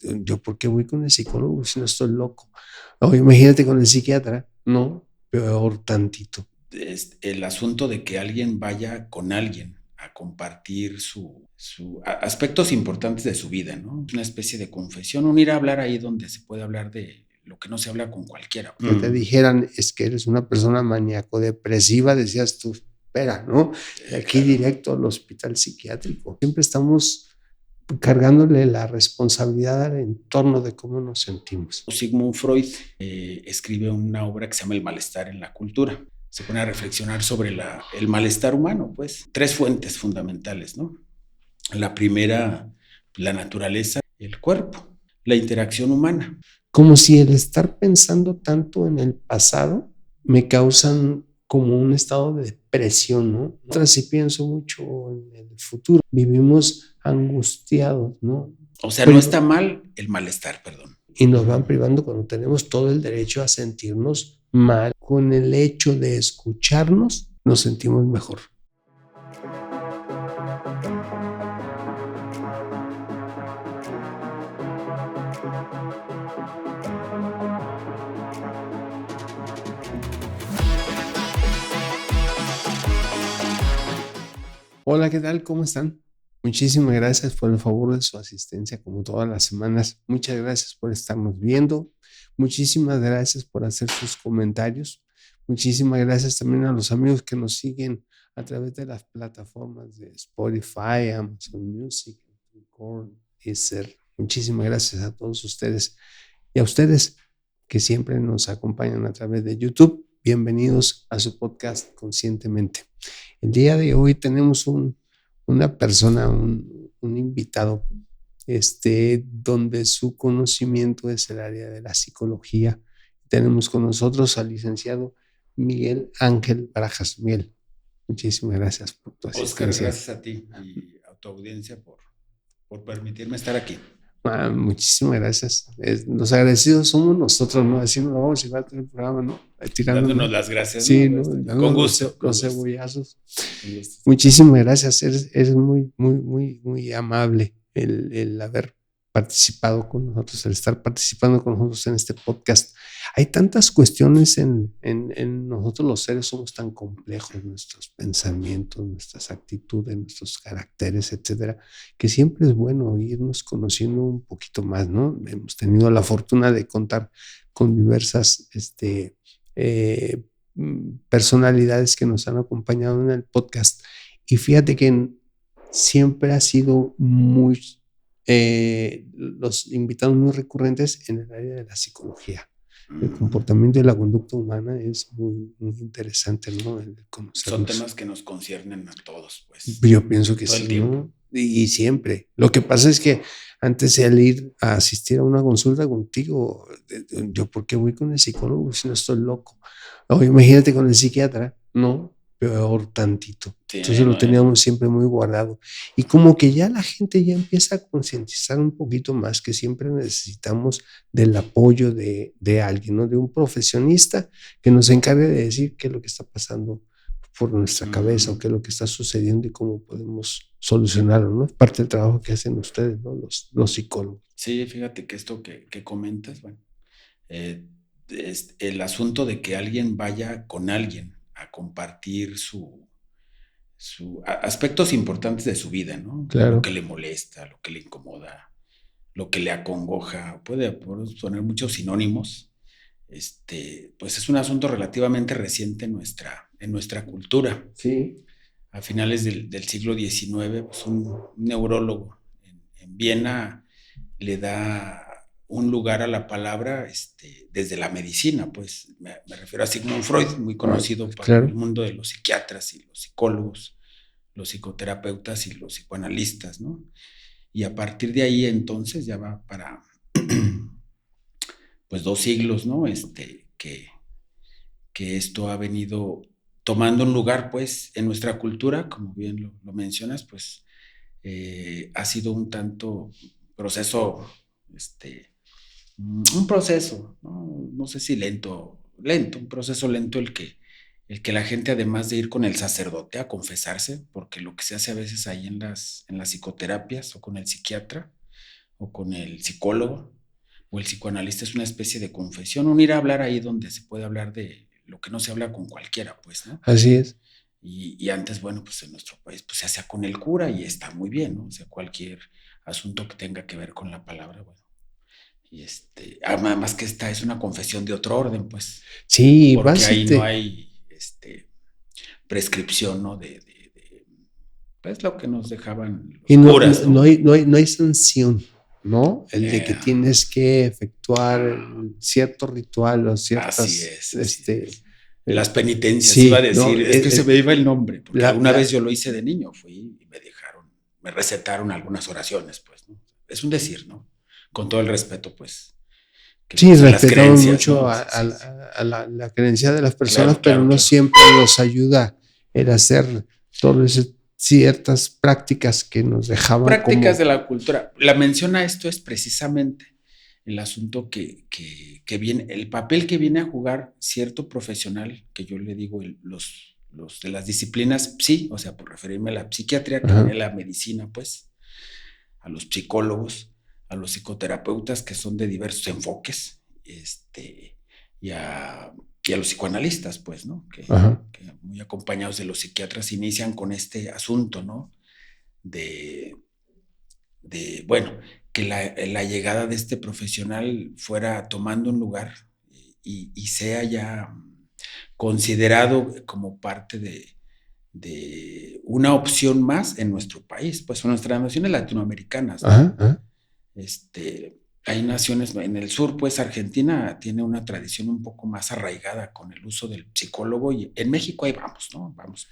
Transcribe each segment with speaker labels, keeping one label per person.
Speaker 1: ¿yo por qué voy con el psicólogo si no estoy loco? O imagínate con el psiquiatra, no, peor tantito.
Speaker 2: Es el asunto de que alguien vaya con alguien a compartir aspectos importantes de su vida, ¿no? Una especie de confesión, un ir a hablar ahí donde se puede hablar de lo que no se habla con cualquiera.
Speaker 1: Que te dijeran, es que eres una persona maníaco-depresiva, decías tú, espera, ¿no? De aquí
Speaker 2: Claro.
Speaker 1: directo al hospital psiquiátrico. Siempre estamos cargándole la responsabilidad al entorno de cómo nos sentimos.
Speaker 2: Sigmund Freud escribe una obra que se llama El malestar en la cultura. Se pone a reflexionar sobre el malestar humano, pues. 3 fuentes fundamentales, ¿no? La primera, la naturaleza, el cuerpo, la interacción humana.
Speaker 1: Como si el estar pensando tanto en el pasado me causan como un estado de depresión, ¿no? Otras sí pienso mucho en el futuro. Vivimos angustiados, ¿no?
Speaker 2: O sea, no está mal el malestar, perdón.
Speaker 1: Y nos van privando cuando tenemos todo el derecho a sentirnos mal. Con el hecho de escucharnos, nos sentimos mejor. Hola, ¿qué tal? ¿Cómo están? Muchísimas gracias por el favor de su asistencia como todas las semanas. Muchas gracias por estarnos viendo. Muchísimas gracias por hacer sus comentarios. Muchísimas gracias también a los amigos que nos siguen a través de las plataformas de Spotify, Amazon Music, Record, Deezer. Muchísimas gracias a todos ustedes y a ustedes que siempre nos acompañan a través de YouTube. Bienvenidos a su podcast Conscientemente. El día de hoy tenemos una persona, un invitado, donde su conocimiento es el área de la psicología. Tenemos con nosotros al licenciado Miguel Ángel Barajas. Miguel, muchísimas gracias por tu asistencia.
Speaker 2: Oscar, gracias a ti y a tu audiencia por permitirme estar aquí.
Speaker 1: Muchísimas gracias. Los agradecidos somos nosotros, ¿no? Así nos vamos a llevar todo el programa, ¿no?
Speaker 2: Dándonos las gracias.
Speaker 1: Sí,
Speaker 2: ¿no? Con gusto.
Speaker 1: Los cebollazos. Muchísimas gracias. Eres muy, muy, muy, muy amable el haber participado con nosotros, el estar participando con nosotros en este podcast. Hay tantas cuestiones en nosotros los seres, somos tan complejos, nuestros pensamientos, nuestras actitudes, nuestros caracteres, etcétera, que siempre es bueno irnos conociendo un poquito más, ¿no? Hemos tenido la fortuna de contar con diversas personalidades que nos han acompañado en el podcast, y fíjate que siempre ha sido muy los invitados muy recurrentes en el área de la psicología. El comportamiento y la conducta humana es muy, muy interesante, ¿no?
Speaker 2: Son temas que nos conciernen a todos, pues.
Speaker 1: Yo pienso que sí, ¿no? Y siempre. Lo que pasa es que antes de ir a asistir a una consulta contigo, ¿yo por qué voy con el psicólogo si no estoy loco? O imagínate con el psiquiatra, no, peor tantito. Sí, entonces lo teníamos siempre muy guardado. Y como que ya la gente ya empieza a concientizar un poquito más que siempre necesitamos del apoyo de alguien, ¿no? De un profesionista que nos encargue de decir qué es lo que está pasando por nuestra cabeza o qué es lo que está sucediendo y cómo podemos solucionarlo, ¿no? Es parte del trabajo que hacen ustedes, ¿no? Los psicólogos.
Speaker 2: Sí, fíjate que esto que comentas, bueno, es el asunto de que alguien vaya con alguien a compartir aspectos importantes de su vida, ¿no?
Speaker 1: Claro.
Speaker 2: Lo que le molesta, lo que le incomoda, lo que le acongoja, puede poner muchos sinónimos. Pues es un asunto relativamente reciente en nuestra cultura.
Speaker 1: Sí.
Speaker 2: A finales del siglo XIX, pues un neurólogo en Viena le da un lugar a la palabra desde la medicina, pues me refiero a Sigmund Freud, muy conocido para el mundo de los psiquiatras y los psicólogos, los psicoterapeutas y los psicoanalistas, ¿no? Y a partir de ahí entonces ya va para pues 2 siglos, ¿no? Que esto ha venido tomando un lugar, pues, en nuestra cultura, como bien lo mencionas, pues, ha sido un tanto proceso, un proceso, no sé si lento, un proceso lento el que la gente, además de ir con el sacerdote a confesarse, porque lo que se hace a veces ahí en las psicoterapias o con el psiquiatra o con el psicólogo o el psicoanalista es una especie de confesión, un ir a hablar ahí donde se puede hablar de lo que no se habla con cualquiera, pues, ¿no?
Speaker 1: Así es.
Speaker 2: Y antes, bueno, pues en nuestro país pues se hacía con el cura y está muy bien, ¿no? O sea, cualquier asunto que tenga que ver con la palabra, bueno. Y además que esta es una confesión de otro orden, pues.
Speaker 1: Sí,
Speaker 2: porque ahí no hay prescripción, ¿no? Pues lo que nos dejaban los curas, ¿no?
Speaker 1: No hay sanción, ¿no? El de que tienes que efectuar cierto ritual o ciertas...
Speaker 2: Así es. Las penitencias,
Speaker 1: sí,
Speaker 2: iba a decir,
Speaker 1: no,
Speaker 2: es que se me iba el nombre, porque alguna vez yo lo hice de niño, fui y me recetaron algunas oraciones, pues, ¿no? Es un decir, ¿no? Con todo el respeto, pues.
Speaker 1: Sí, respetamos mucho, ¿no? A la creencia de las personas, pero no siempre nos ayuda el hacer todas esas ciertas prácticas que nos dejaban.
Speaker 2: Prácticas de la cultura. La mención a esto es precisamente el asunto que viene, el papel que viene a jugar cierto profesional, que yo le digo los de las disciplinas psi, o sea, por referirme a la psiquiatría, que viene la medicina, pues, a los psicólogos, a los psicoterapeutas, que son de diversos enfoques, y a los psicoanalistas, pues, ¿no? Que muy acompañados de los psiquiatras inician con este asunto, ¿no? Bueno, que la llegada de este profesional fuera tomando un lugar y sea ya considerado como parte de una opción más en nuestro país, pues en nuestras naciones latinoamericanas, ¿no? Hay naciones, en el sur, pues Argentina tiene una tradición un poco más arraigada con el uso del psicólogo, y en México ahí vamos, ¿no? Vamos.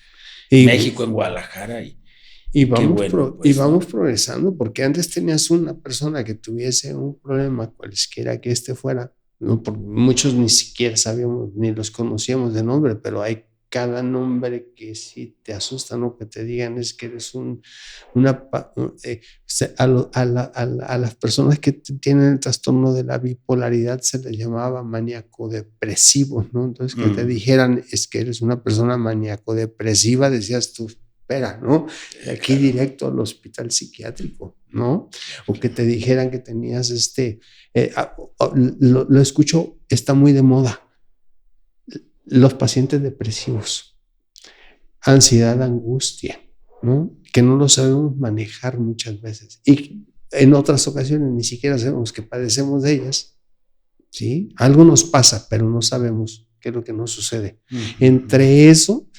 Speaker 2: En México, en Guadalajara
Speaker 1: y vamos progresando, porque antes tenías una persona que tuviese un problema, cualesquiera que fuera, ¿no? Muchos ni siquiera sabíamos, ni los conocíamos de nombre, pero hay cada nombre que sí te asusta, ¿no? Que te digan es que eres a las personas que tienen el trastorno de la bipolaridad se les llamaba maníaco-depresivo, ¿no? Entonces que te dijeran es que eres una persona maníaco-depresiva, decías tú, espera, ¿no? Aquí directo al hospital psiquiátrico, ¿no? O que te dijeran que tenías lo escucho, está muy de moda. Los pacientes depresivos, ansiedad, angustia, ¿no? Que no lo sabemos manejar muchas veces. Y en otras ocasiones ni siquiera sabemos que padecemos de ellas, ¿sí? Algo nos pasa, pero no sabemos qué es lo que nos sucede. Entre eso,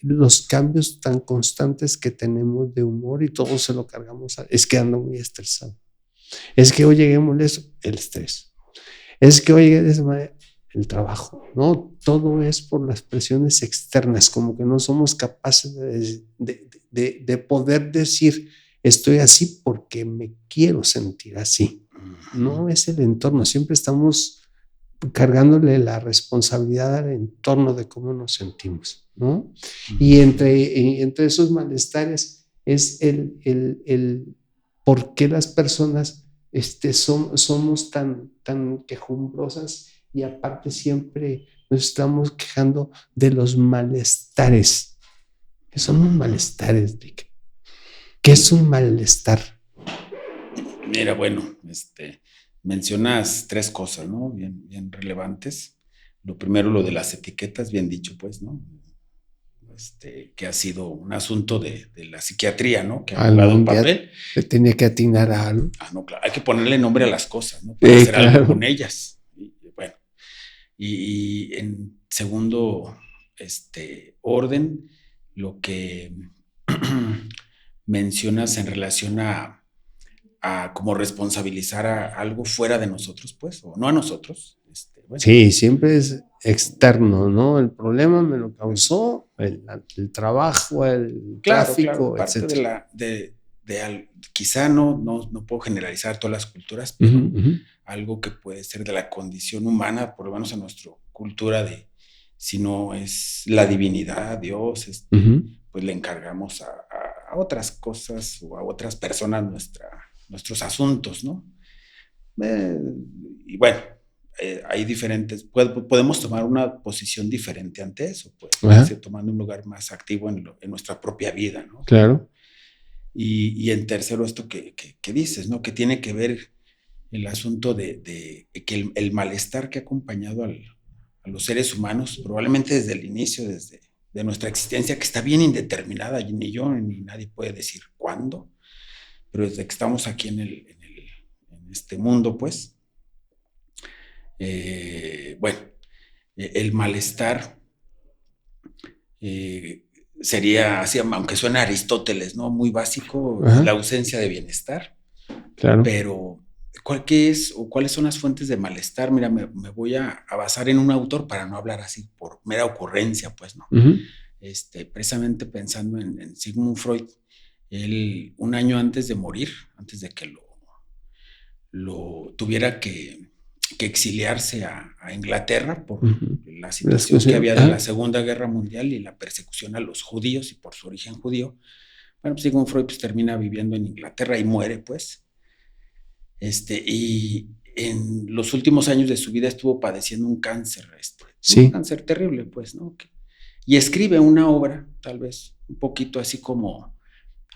Speaker 1: los cambios tan constantes que tenemos de humor y todo se lo cargamos es que ando muy estresado. Es que hoy lleguemos a eso, el estrés. Es que hoy de esa manera, el trabajo, ¿no? Todo es por las presiones externas, como que no somos capaces de poder decir, estoy así porque me quiero sentir así. No es el entorno, siempre estamos cargándole la responsabilidad al entorno de cómo nos sentimos, ¿no? Y entre esos malestares es el por qué las personas somos tan quejumbrosas y aparte siempre nos estamos quejando de los malestares. ¿Qué son los malestares, Rick? ¿Qué es un malestar?
Speaker 2: Mira, bueno, mencionas tres cosas, ¿no? Bien relevantes. Lo primero, lo de las etiquetas, bien dicho, pues, ¿no? Que ha sido un asunto de la psiquiatría, ¿no? Que ha jugado un papel.
Speaker 1: Le tenía que atinar a algo.
Speaker 2: No, claro, hay que ponerle nombre a las cosas, ¿no? Para hacer algo con ellas. Bueno, y en segundo orden, lo que mencionas en relación a como responsabilizar a algo fuera de nosotros, pues, o no a nosotros.
Speaker 1: Bueno. Sí, siempre es externo, ¿no? El problema me lo causó el trabajo, el tráfico,
Speaker 2: etc. Quizá no puedo generalizar todas las culturas, pero algo que puede ser de la condición humana, por lo menos en nuestra cultura, si no es la divinidad, Dios, pues le encargamos a otras cosas o a otras personas nuestros asuntos, ¿no? Y bueno, hay diferentes, podemos tomar una posición diferente ante eso, pues, tomando un lugar más activo en nuestra propia vida, ¿no?
Speaker 1: Claro.
Speaker 2: Y en tercero, esto que dices, ¿no? Que tiene que ver el asunto de que el malestar que ha acompañado a los seres humanos, probablemente desde el inicio, desde de nuestra existencia, que está bien indeterminada, ni yo ni nadie puede decir cuándo, pero desde que estamos aquí en este mundo, pues, bueno, el malestar sería, así, aunque suena a Aristóteles, ¿no? Muy básico, la ausencia de bienestar.
Speaker 1: Claro.
Speaker 2: Pero, ¿cuáles son las fuentes de malestar? Mira, me voy a basar en un autor para no hablar así por mera ocurrencia, pues, ¿no? Precisamente pensando en Sigmund Freud, él, un año antes de morir, antes de que lo tuviera que exiliarse a Inglaterra por la situación que había de la Segunda Guerra Mundial y la persecución a los judíos y por su origen judío. Bueno, pues Sigmund Freud pues, termina viviendo en Inglaterra y muere, pues. Y en los últimos años de su vida estuvo padeciendo un cáncer, un cáncer terrible, pues, ¿no? Y escribe una obra, tal vez un poquito así como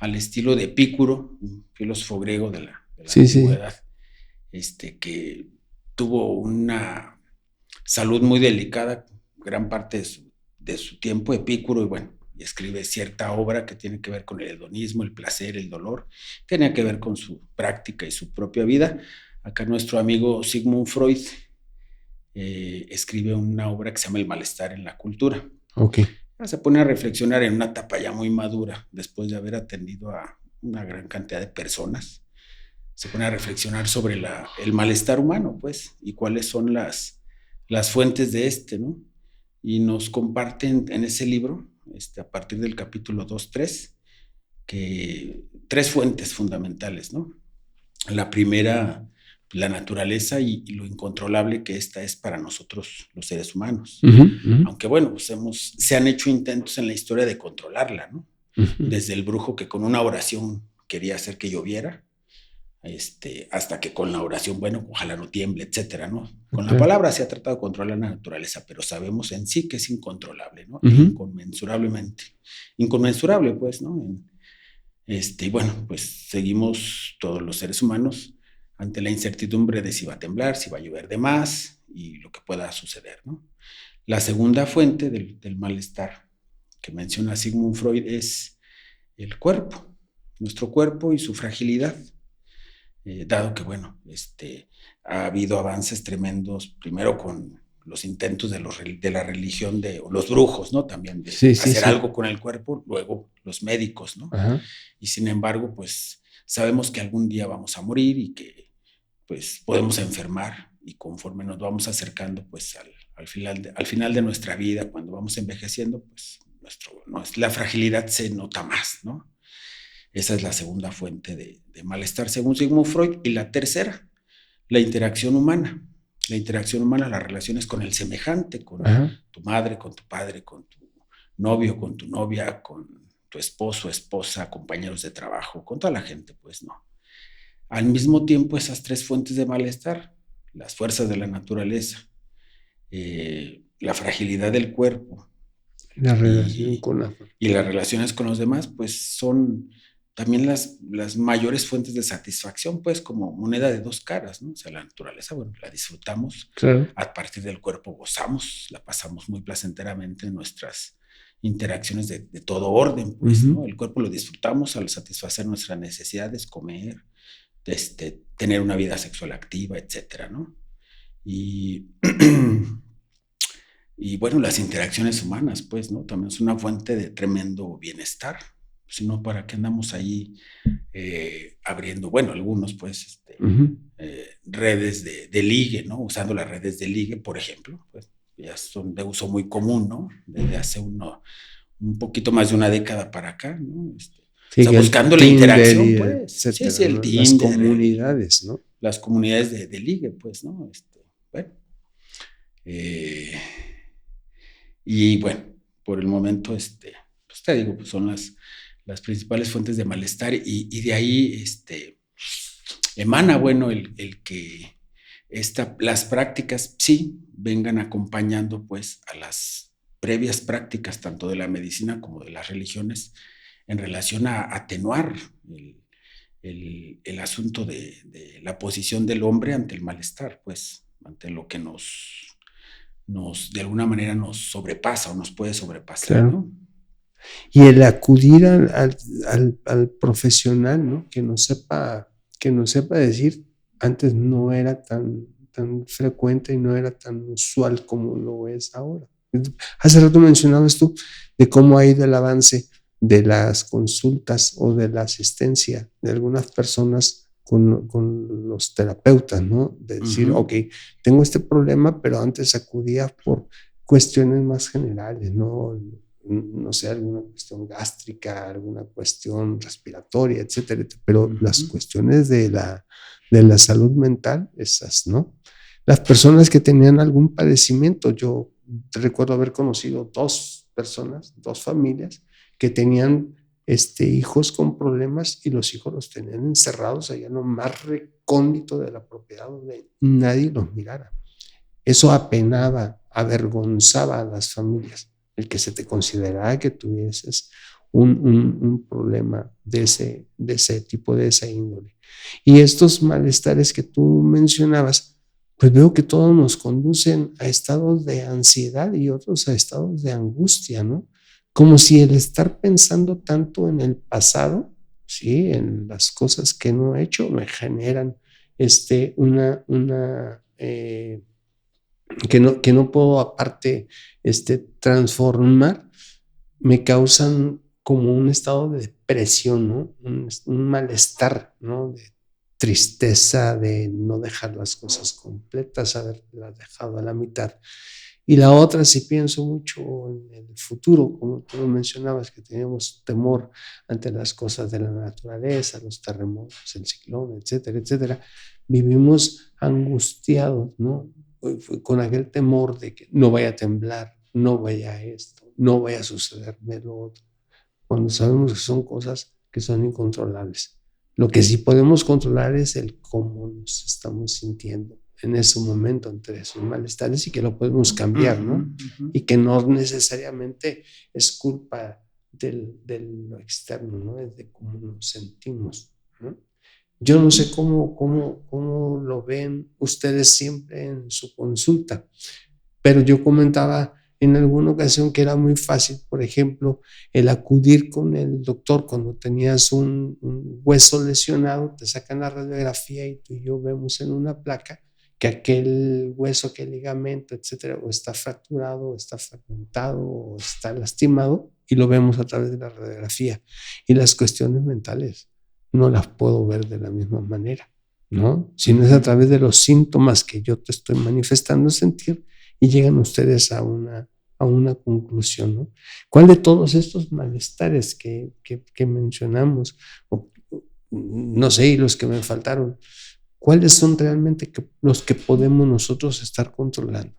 Speaker 2: al estilo de Epicuro, un filósofo griego de la antigüedad, que tuvo una salud muy delicada gran parte de su tiempo, Epicuro, y bueno, y escribe cierta obra que tiene que ver con el hedonismo, el placer, el dolor, tiene que ver con su práctica y su propia vida. Acá nuestro amigo Sigmund Freud escribe una obra que se llama El malestar en la cultura. Se pone a reflexionar en una etapa ya muy madura, después de haber atendido a una gran cantidad de personas. Se pone a reflexionar sobre el malestar humano, pues, y cuáles son las fuentes de ¿no? Y nos comparten en ese libro, a partir del capítulo 2-3, que 3 fuentes fundamentales, ¿no? La primera, la naturaleza y lo incontrolable que esta es para nosotros los seres humanos. Aunque bueno, pues se han hecho intentos en la historia de controlarla, ¿no? Desde el brujo que con una oración quería hacer que lloviera, hasta que con la oración, bueno, ojalá no tiemble, etcétera, ¿no? Con la palabra se ha tratado de controlar la naturaleza, pero sabemos en sí que es incontrolable, ¿no? Inconmensurable, pues, ¿no? Y bueno, pues seguimos todos los seres humanos ante la incertidumbre de si va a temblar, si va a llover de más y lo que pueda suceder, ¿no? La segunda fuente del malestar que menciona Sigmund Freud es el cuerpo, nuestro cuerpo y su fragilidad. Dado que, bueno, ha habido avances tremendos, primero con los intentos de la religión, de los brujos, ¿no? También de hacer algo con el cuerpo, luego los médicos, ¿no? Y sin embargo, pues sabemos que algún día vamos a morir y que pues podemos enfermar y conforme nos vamos acercando pues al final de nuestra vida, cuando vamos envejeciendo, pues la fragilidad se nota más, ¿no? Esa es la segunda fuente de malestar según Sigmund Freud. Y la tercera, la interacción humana. La interacción humana, las relaciones con el semejante, con tu madre, con tu padre, con tu novio, con tu novia, con tu esposo, esposa, compañeros de trabajo, con toda la gente, pues no. Al mismo tiempo, esas 3 fuentes de malestar, las fuerzas de la naturaleza, la fragilidad del cuerpo y las relaciones con los demás, pues son también las mayores fuentes de satisfacción, pues como moneda de 2 caras, ¿no? O sea, la naturaleza, bueno, la disfrutamos, a partir del cuerpo gozamos, la pasamos muy placenteramente en nuestras interacciones de todo orden, pues, ¿no? El cuerpo lo disfrutamos al satisfacer nuestras necesidades, comer, tener una vida sexual activa, etcétera, ¿no? Y bueno, las interacciones humanas, pues, ¿no? También es una fuente de tremendo bienestar. Si no, ¿para qué andamos ahí abriendo, bueno, algunos, pues, redes de ligue, ¿no? Usando las redes de ligue, por ejemplo, pues, ya son de uso muy común, ¿no? Desde hace un poquito más de una década para acá, ¿no? O sea, buscando la interacción, pues.
Speaker 1: Etcétera,
Speaker 2: sí, el
Speaker 1: ¿no?
Speaker 2: Tinder,
Speaker 1: las comunidades, ¿no?
Speaker 2: Las comunidades de ligue, pues, ¿no? Bueno. Y bueno, por el momento, pues te digo, pues son las principales fuentes de malestar y de ahí emana, bueno, el que las prácticas sí vengan acompañando pues a las previas prácticas tanto de la medicina como de las religiones en relación a atenuar el asunto de la posición del hombre ante el malestar, pues, ante lo que de alguna manera nos sobrepasa o nos puede sobrepasar,
Speaker 1: claro.
Speaker 2: ¿no?
Speaker 1: Y el acudir al profesional, ¿no? Que nos sepa decir, antes no era tan frecuente y no era tan usual como lo es ahora. Hace rato mencionabas tú de cómo ha ido el avance de las consultas o de la asistencia de algunas personas con los terapeutas, ¿no? De decir, ok, tengo este problema, pero antes acudía por cuestiones más generales, ¿no? No sé, alguna cuestión gástrica, alguna cuestión respiratoria, etcétera, pero las cuestiones de la salud mental, esas, ¿no? Las personas que tenían algún padecimiento, yo recuerdo haber conocido dos personas, dos familias que tenían hijos con problemas y los hijos los tenían encerrados allá en lo más recóndito de la propiedad donde nadie los mirara. Eso apenaba, avergonzaba a las familias, el que se te considerara que tuvieses un problema de ese tipo, de esa índole. Y estos malestares que tú mencionabas, pues veo que todos nos conducen a estados de ansiedad y otros a estados de angustia, ¿no? Como si el estar pensando tanto en el pasado, ¿sí? En las cosas que no he hecho, me generan que no puedo aparte transformar, me causan como un estado de depresión, ¿no? Un malestar, ¿no? De tristeza, de no dejar las cosas completas, haberlas dejado a la mitad. Y la otra, si pienso mucho en el futuro, como tú lo mencionabas, que tenemos temor ante las cosas de la naturaleza, los terremotos, el ciclón, etcétera, etcétera, vivimos angustiados, ¿no? Con aquel temor de que no vaya a temblar, no vaya esto, no vaya a sucederme lo otro, cuando sabemos que son cosas que son incontrolables. Lo que sí podemos controlar es el cómo nos estamos sintiendo en ese momento entre esos malestares y que lo podemos cambiar, ¿no? Y que no necesariamente es culpa de lo externo, ¿no? Es de cómo nos sentimos, ¿no? Yo no sé cómo lo ven ustedes siempre en su consulta, pero yo comentaba en alguna ocasión que era muy fácil, por ejemplo, el acudir con el doctor cuando tenías un hueso lesionado, te sacan la radiografía y tú y yo vemos en una placa que aquel hueso, aquel ligamento, etcétera, o está fracturado, o está fragmentado, o está lastimado, y lo vemos a través de la radiografía. Y las cuestiones mentales no las puedo ver de la misma manera, ¿no? Sino es a través de los síntomas que yo te estoy manifestando sentir y llegan ustedes a una conclusión, ¿no? ¿Cuál de todos estos malestares que mencionamos, o, no sé, y los que me faltaron, cuáles son realmente los que podemos nosotros estar controlando?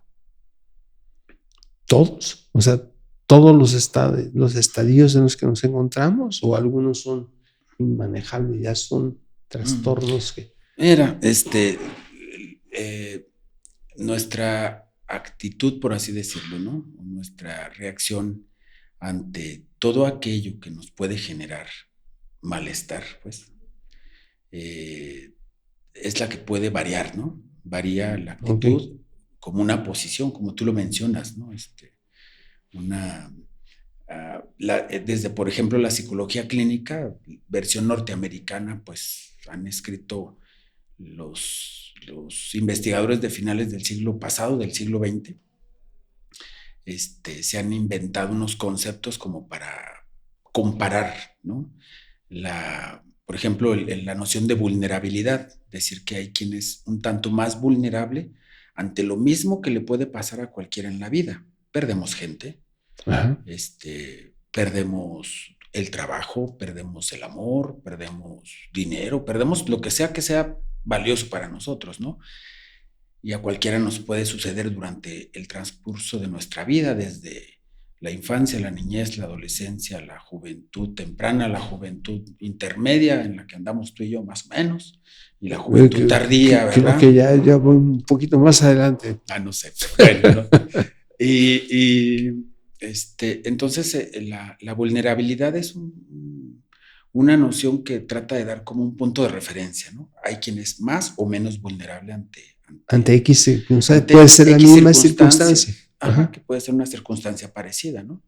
Speaker 1: ¿Todos? O sea, ¿todos los estadios en los que nos encontramos o algunos son inmanejables, ya son trastornos que...
Speaker 2: Mira, nuestra actitud, por así decirlo, ¿no? Nuestra reacción ante todo aquello que nos puede generar malestar, pues, es la que puede variar, ¿no? Varía la actitud como una posición, como tú lo mencionas, ¿no? Desde, por ejemplo, la psicología clínica, versión norteamericana, pues han escrito los investigadores de finales del siglo pasado, del siglo XX, se han inventado unos conceptos como para comparar, ¿no? Por ejemplo, la noción de vulnerabilidad, decir que hay quien es un tanto más vulnerable ante lo mismo que le puede pasar a cualquiera en la vida. Perdemos gente, perdemos el trabajo, perdemos el amor, perdemos dinero, perdemos lo que sea valioso para nosotros, ¿no? Y a cualquiera nos puede suceder durante el transcurso de nuestra vida, desde la infancia, la niñez, la adolescencia, la juventud temprana, la juventud intermedia, en la que andamos tú y yo más o menos, y la juventud tardía, ¿verdad?
Speaker 1: Creo que ya voy un poquito más adelante.
Speaker 2: No sé, pero bueno, ¿no? Entonces, la vulnerabilidad es una noción que trata de dar como un punto de referencia, ¿no? Hay quien es más o menos vulnerable
Speaker 1: Ante X circunstancia,
Speaker 2: ante
Speaker 1: puede ser la
Speaker 2: X
Speaker 1: misma circunstancia.
Speaker 2: Ajá, que puede ser una circunstancia parecida, ¿no?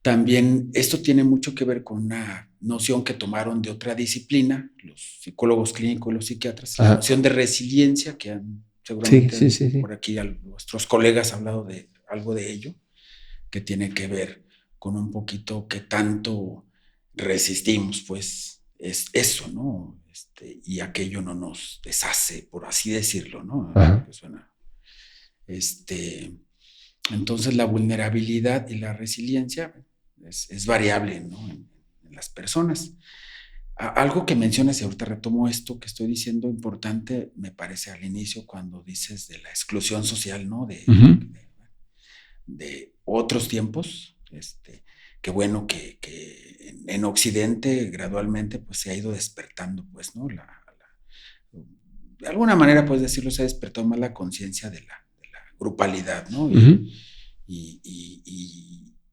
Speaker 2: También esto tiene mucho que ver con una noción que tomaron de otra disciplina, los psicólogos clínicos, los psiquiatras, la noción de resiliencia, que seguramente
Speaker 1: Sí.
Speaker 2: por aquí nuestros colegas han hablado de algo de ello, que tiene que ver con un poquito qué tanto resistimos, pues es eso, ¿no? Y aquello no nos deshace, por así decirlo, ¿no? Que suena. Entonces la vulnerabilidad y la resiliencia es variable, ¿no? En las personas. Algo que mencionas, y ahorita retomo esto que estoy diciendo, importante, me parece al inicio, cuando dices de la exclusión social, ¿no? De otros tiempos, que bueno que en Occidente gradualmente pues se ha ido despertando, pues, ¿no? De alguna manera, puedes decirlo, se ha despertado más la conciencia de la grupalidad, ¿no?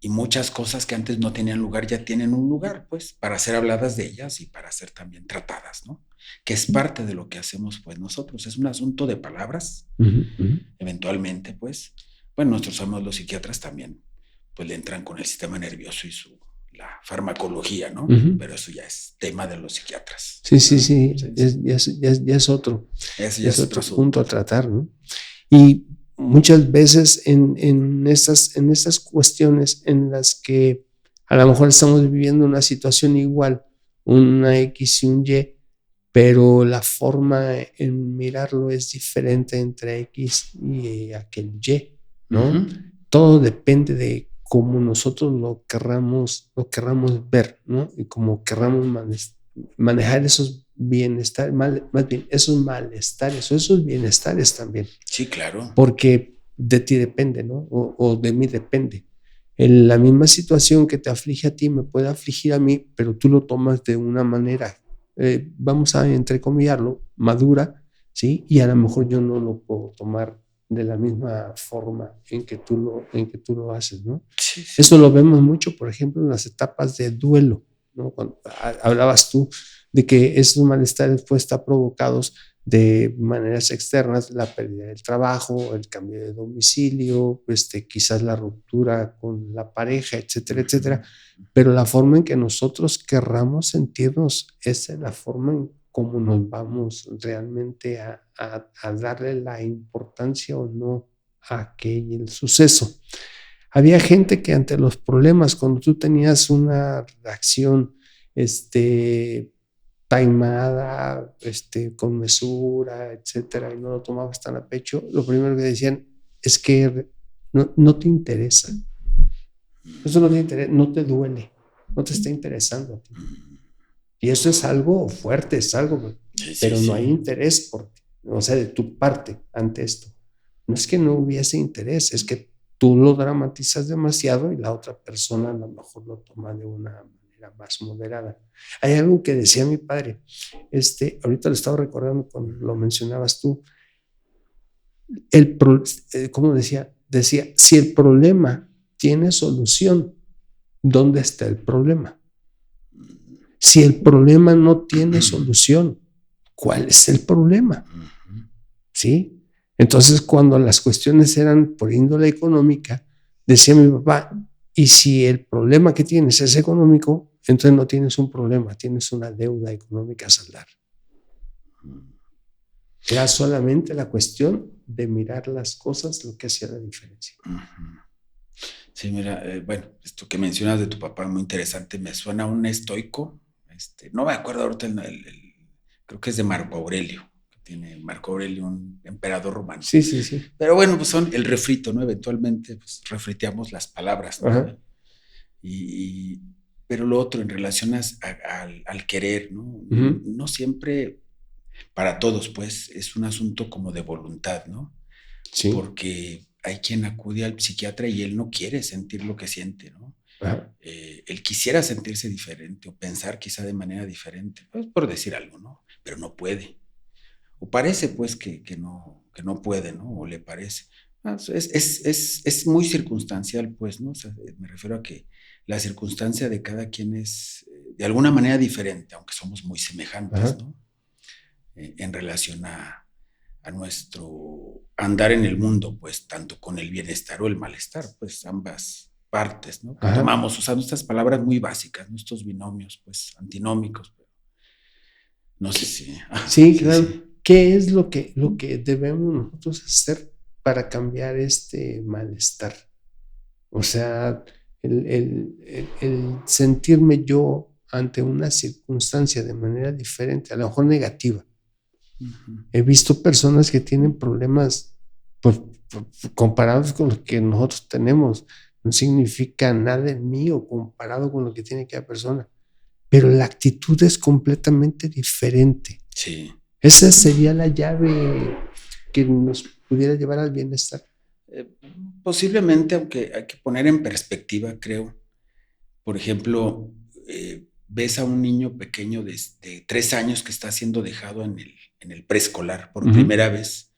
Speaker 2: Y muchas cosas que antes no tenían lugar ya tienen un lugar, pues, para ser habladas de ellas y para ser también tratadas, ¿no? Que es parte de lo que hacemos, pues, nosotros. Es un asunto de palabras, eventualmente, pues. Bueno, nosotros somos los psiquiatras también, pues, le entran con el sistema nervioso y la farmacología, ¿no? Pero eso ya es tema de los psiquiatras.
Speaker 1: Sí. Ya es otro.
Speaker 2: Ese ya es otro
Speaker 1: punto a tratar, ¿no? Y muchas veces en estas cuestiones en las que a lo mejor estamos viviendo una situación igual, una X y un Y, pero la forma en mirarlo es diferente entre X y aquel Y, ¿no? Todo depende de cómo nosotros lo querramos ver, ¿no? Y cómo querramos manejar esos bienestar, más bien esos malestares o esos bienestares también.
Speaker 2: Sí, claro.
Speaker 1: Porque de ti depende, ¿no? O de mí depende. En la misma situación que te aflige a ti me puede afligir a mí, pero tú lo tomas de una manera, vamos a entrecomillarlo, madura, ¿sí? Y a lo mejor yo no lo puedo tomar de la misma forma en que tú lo haces, ¿no?
Speaker 2: Sí.
Speaker 1: Eso lo vemos mucho, por ejemplo, en las etapas de duelo, ¿no? Cuando hablabas tú de que esos malestares pues están provocados de maneras externas, la pérdida del trabajo, el cambio de domicilio, quizás la ruptura con la pareja, etcétera, etcétera. Pero la forma en que nosotros querramos sentirnos, esa es la forma en cómo nos vamos realmente a darle la importancia o no a aquel suceso. Había gente que ante los problemas, cuando tú tenías una reacción, taimada, con mesura, etcétera, y no lo tomabas tan a pecho, lo primero que decían es que no te interesa. Eso no te interesa, no te duele, no te está interesando a ti. Y eso es algo fuerte, es algo, pero no hay interés de tu parte ante esto. No es que no hubiese interés, es que tú lo dramatizas demasiado y la otra persona a lo mejor lo toma de una manera más moderada. Hay algo que decía mi padre, ahorita lo estaba recordando cuando lo mencionabas tú, ¿cómo decía? Decía, si el problema tiene solución, ¿dónde está el problema? Si el problema no tiene solución, ¿cuál es el problema? ¿Sí? Entonces, cuando las cuestiones eran por índole económica, decía mi papá, y si el problema que tienes es económico, entonces no tienes un problema, tienes una deuda económica a saldar. Era solamente la cuestión de mirar las cosas lo que hacía la diferencia.
Speaker 2: Sí, mira, bueno, esto que mencionas de tu papá, muy interesante, me suena a un estoico, no me acuerdo ahorita, creo que es de Marco Aurelio, que tiene Marco Aurelio, un emperador romano.
Speaker 1: Sí.
Speaker 2: Pero bueno, pues son el refrito, ¿no? Eventualmente, pues refriteamos las palabras, ¿no? Pero lo otro, en relación al querer, ¿no? No siempre, para todos, pues, es un asunto como de voluntad, ¿no? Sí. Porque hay quien acude al psiquiatra y él no quiere sentir lo que siente, ¿no? Él quisiera sentirse diferente o pensar quizá de manera diferente, pues por decir algo, ¿no? Pero no puede. O parece pues que no puede, ¿no? O le parece. Es muy circunstancial, pues, ¿no? O sea, me refiero a que la circunstancia de cada quien es de alguna manera diferente, aunque somos muy semejantes, ¿no? En relación a nuestro andar en el mundo, pues, tanto con el bienestar o el malestar, pues, ambas partes, ¿no? Que tomamos usando estas palabras muy básicas, ¿no? Estos binomios, pues, antinómicos, pero no sé si...
Speaker 1: Sí, claro. Sí. ¿Qué es lo que debemos nosotros hacer para cambiar este malestar? O sea, el sentirme yo ante una circunstancia de manera diferente, a lo mejor negativa. He visto personas que tienen problemas pues, comparados con lo que nosotros tenemos. No significa nada en mí o comparado con lo que tiene cada persona. Pero la actitud es completamente diferente.
Speaker 2: Sí.
Speaker 1: Esa sería la llave que nos pudiera llevar al bienestar.
Speaker 2: Posiblemente, aunque hay que poner en perspectiva, creo. Por ejemplo, ves a un niño pequeño de 3 años que está siendo dejado en el preescolar por primera vez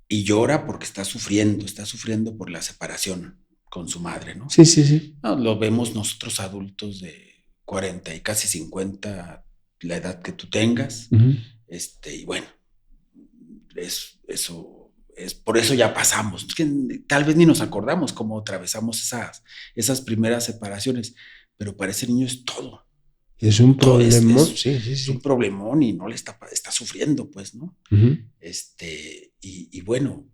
Speaker 2: y llora porque está sufriendo por la separación con su madre, ¿no?
Speaker 1: Sí, sí, sí.
Speaker 2: No, lo vemos nosotros adultos de 40 y casi 50, la edad que tú tengas, y bueno, por eso ya pasamos. Es que tal vez ni nos acordamos cómo atravesamos esas primeras separaciones, pero para ese niño es todo.
Speaker 1: Es un problemón, sí.
Speaker 2: Es un problemón y no le está sufriendo, pues, ¿no? Y bueno,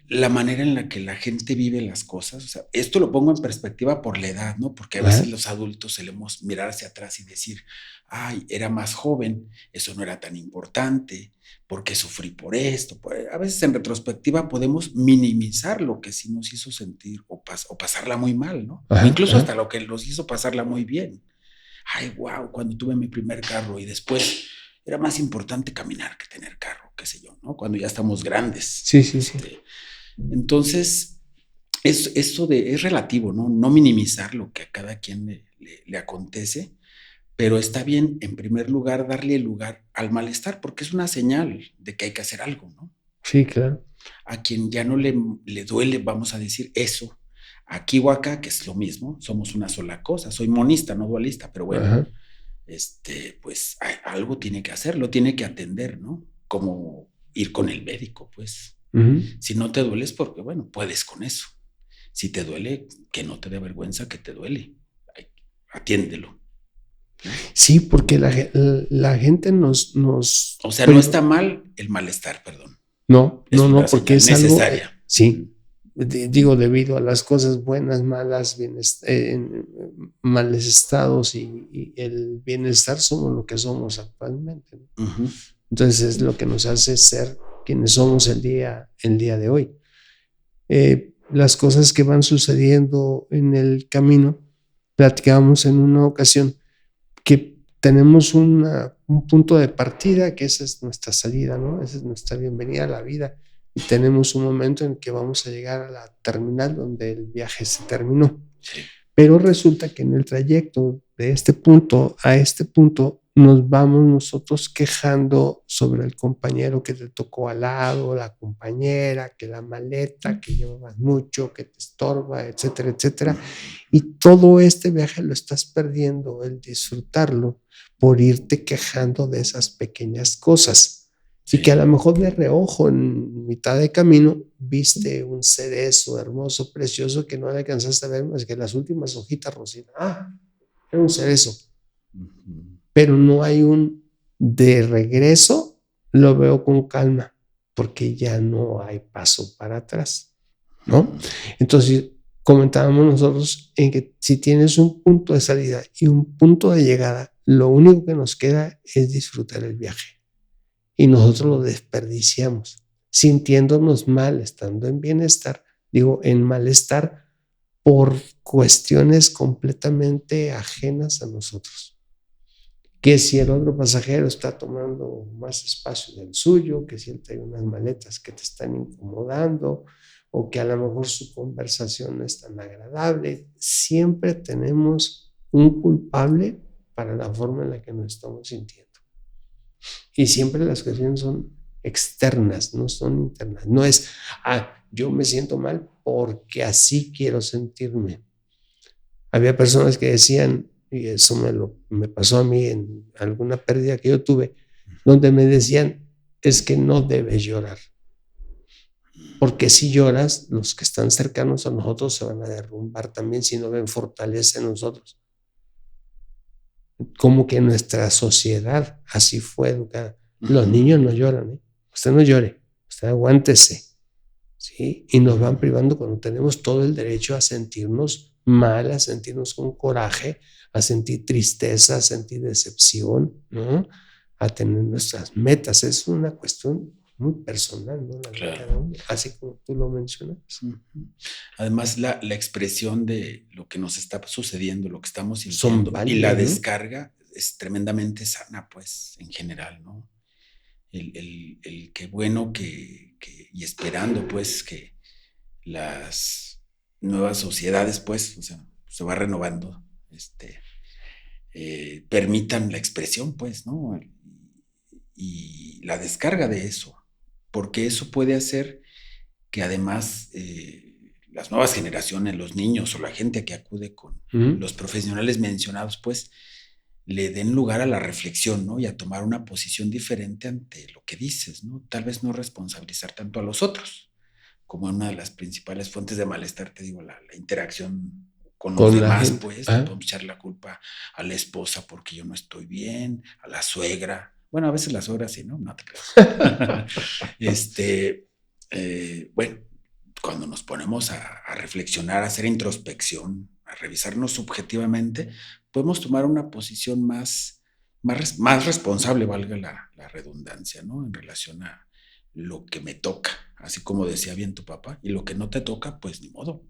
Speaker 2: la manera en la que la gente vive las cosas, o sea, esto lo pongo en perspectiva por la edad, ¿no? Porque a veces los adultos solemos mirar hacia atrás y decir, ay, era más joven, eso no era tan importante, ¿por qué sufrí por esto? A veces en retrospectiva podemos minimizar lo que sí nos hizo sentir o pasarla muy mal, ¿no? Incluso hasta lo que nos hizo pasarla muy bien. Ay, wow, cuando tuve mi primer carro y después era más importante caminar que tener carro, qué sé yo, ¿no? Cuando ya estamos grandes.
Speaker 1: Sí.
Speaker 2: Entonces, es relativo, ¿no? No minimizar lo que a cada quien le acontece, pero está bien, en primer lugar, darle lugar al malestar, porque es una señal de que hay que hacer algo, ¿no?
Speaker 1: Sí, claro.
Speaker 2: A quien ya no le duele, vamos a decir eso, aquí o acá, que es lo mismo, somos una sola cosa. Soy monista, no dualista, pero bueno, pues algo tiene que hacer, lo tiene que atender, ¿no? Como ir con el médico, pues. Si no te duele es porque, bueno, puedes con eso. Si te duele, que no te dé vergüenza que te duele. Atiéndelo.
Speaker 1: Sí, porque la gente nos...
Speaker 2: O sea, no está mal el malestar, perdón.
Speaker 1: No, porque es
Speaker 2: necesaria.
Speaker 1: Algo, sí, digo, debido a las cosas buenas, malas, males estados y el bienestar somos lo que somos actualmente, ¿no? Entonces es lo que nos hace ser quienes somos el día de hoy. Las cosas que van sucediendo en el camino, platicábamos en una ocasión que tenemos un punto de partida, que esa es nuestra salida, ¿no? Esa es nuestra bienvenida a la vida. Y tenemos un momento en que vamos a llegar a la terminal donde el viaje se terminó.
Speaker 2: Sí.
Speaker 1: Pero resulta que en el trayecto de este punto a este punto nos vamos nosotros quejando sobre el compañero que te tocó al lado, la compañera, que la maleta, que llevabas mucho, que te estorba, etcétera, etcétera. Y todo este viaje lo estás perdiendo, el disfrutarlo, por irte quejando de esas pequeñas cosas. Sí. Y que a lo mejor de reojo, en mitad de camino, viste un cerezo hermoso, precioso, que no le alcanzaste a ver más que las últimas hojitas rositas. Era un cerezo. Pero no hay un de regreso, lo veo con calma, porque ya no hay paso para atrás, ¿no? Entonces, comentábamos nosotros en que si tienes un punto de salida y un punto de llegada, lo único que nos queda es disfrutar el viaje. Y nosotros lo desperdiciamos, sintiéndonos mal, estando en bienestar, en malestar, por cuestiones completamente ajenas a nosotros. Que si el otro pasajero está tomando más espacio del suyo, que si él trae unas maletas que te están incomodando, o que a lo mejor su conversación no es tan agradable, siempre tenemos un culpable para la forma en la que nos estamos sintiendo. Y siempre las cuestiones son externas, no son internas. No es, yo me siento mal porque así quiero sentirme. Había personas que decían, y eso me pasó a mí en alguna pérdida que yo tuve, donde me decían, es que no debes llorar. Porque si lloras, los que están cercanos a nosotros se van a derrumbar también si no ven fortaleza en nosotros. Como que nuestra sociedad así fue educada. Los niños no lloran, ¿eh? Usted no llore, usted aguántese, ¿sí? Y nos van privando cuando tenemos todo el derecho a sentirnos mal, a sentirnos con coraje, a sentir tristeza, a sentir decepción, ¿no? A tener nuestras metas. Es una cuestión muy personal, ¿no?
Speaker 2: Claro.
Speaker 1: Así como tú lo mencionas.
Speaker 2: Además, la expresión de lo que nos está sucediendo, lo que estamos sintiendo
Speaker 1: válidas,
Speaker 2: y la
Speaker 1: ¿no?
Speaker 2: descarga es tremendamente sana, pues, en general, ¿no? El que bueno y esperando, pues, que las nuevas sociedades, pues, o sea, se va renovando, permitan la expresión, pues, ¿no? Y la descarga de eso, porque eso puede hacer que además las nuevas generaciones, los niños o la gente que acude con los profesionales mencionados, pues le den lugar a la reflexión, ¿no? Y a tomar una posición diferente ante lo que dices, ¿no? Tal vez no responsabilizar tanto a los otros, como una de las principales fuentes de malestar, te digo, la interacción con los demás, pues, le podemos echar la culpa a la esposa porque yo no estoy bien, a la suegra. Bueno, a veces la suegra sí, ¿no? No te creas. Bueno, cuando nos ponemos a reflexionar, a hacer introspección, a revisarnos subjetivamente, podemos tomar una posición más responsable, valga la redundancia, ¿no? En relación a lo que me toca, así como decía bien tu papá, y lo que no te toca, pues ni modo,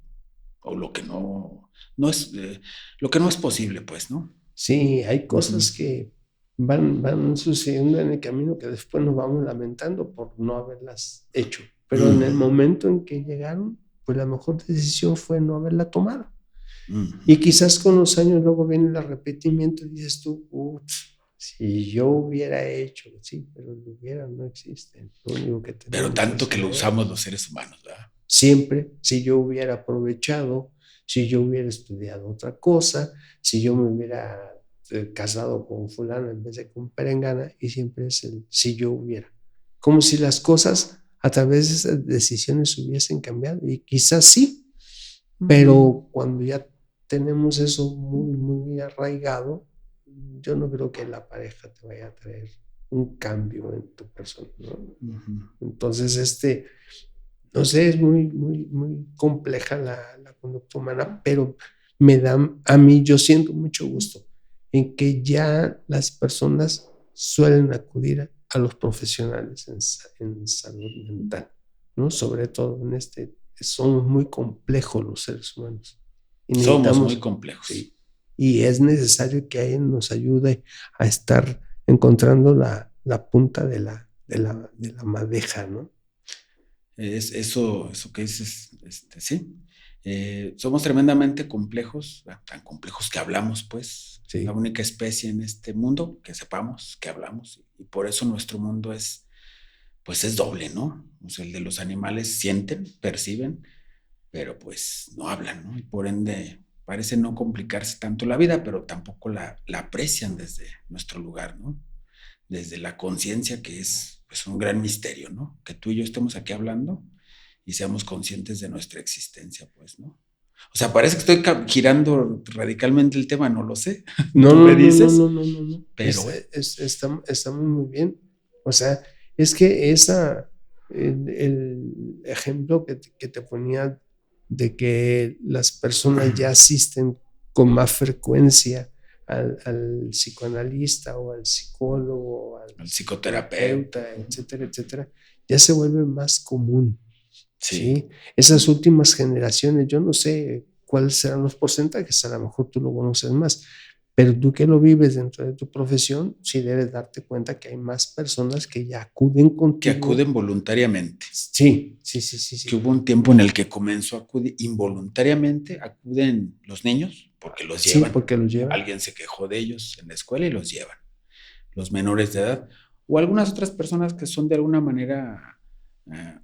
Speaker 2: o lo que no es posible, pues, ¿no?
Speaker 1: Sí, hay cosas que van sucediendo en el camino que después nos vamos lamentando por no haberlas hecho. Pero en el momento en que llegaron, pues la mejor decisión fue no haberla tomado. Y quizás con los años luego viene el arrepentimiento y dices tú, si yo hubiera hecho, sí, pero el hubiera no existe. Lo único que
Speaker 2: pero tanto que lo usamos los seres humanos, ¿verdad?
Speaker 1: Siempre, si yo hubiera aprovechado, si yo hubiera estudiado otra cosa, si yo me hubiera casado con fulano en vez de con perengana, y siempre es el si yo hubiera. Como si las cosas a través de esas decisiones hubiesen cambiado, y quizás sí, pero cuando ya tenemos eso muy, muy arraigado, yo no creo que la pareja te vaya a traer un cambio en tu persona, ¿no? Entonces, no sé, es muy, muy, muy compleja la conducta humana, pero a mí yo siento mucho gusto en que ya las personas suelen acudir a los profesionales en salud mental, ¿no? Sobre todo somos muy complejos los seres humanos. Y
Speaker 2: somos muy complejos.
Speaker 1: Sí, y es necesario que alguien nos ayude a estar encontrando la punta de la madeja, ¿no?
Speaker 2: Eso que dices, sí. Somos tremendamente complejos, tan complejos que hablamos, pues. Sí. La única especie en este mundo que sepamos que hablamos. Y por eso nuestro mundo es doble, ¿no? O sea, el de los animales sienten, perciben, pero pues no hablan, ¿no? Y por ende parece no complicarse tanto la vida, pero tampoco la aprecian desde nuestro lugar, ¿no? Desde la conciencia, que es pues un gran misterio, ¿no? Que tú y yo estemos aquí hablando y seamos conscientes de nuestra existencia, pues, ¿no? O sea, parece que estoy girando radicalmente el tema, no lo sé.
Speaker 1: No,
Speaker 2: ¿Tú
Speaker 1: no,
Speaker 2: me dices?
Speaker 1: no.
Speaker 2: Pero
Speaker 1: está muy bien. O sea, es que el ejemplo que te ponía de que las personas ya asisten con más frecuencia al psicoanalista o al psicólogo, o al
Speaker 2: psicoterapeuta,
Speaker 1: etcétera, etcétera, ya se vuelve más común.
Speaker 2: Sí.
Speaker 1: Esas últimas generaciones, yo no sé cuáles serán los porcentajes, a lo mejor tú lo conoces más, pero tú que lo vives dentro de tu profesión, sí debes darte cuenta que hay más personas que ya acuden contigo.
Speaker 2: Que acuden voluntariamente.
Speaker 1: Sí.
Speaker 2: Que hubo un tiempo en el que comenzó a acudir involuntariamente, acuden los niños porque los llevan.
Speaker 1: Sí, porque los llevan.
Speaker 2: Alguien se quejó de ellos en la escuela y los llevan. Los menores de edad. o algunas otras personas que son de alguna manera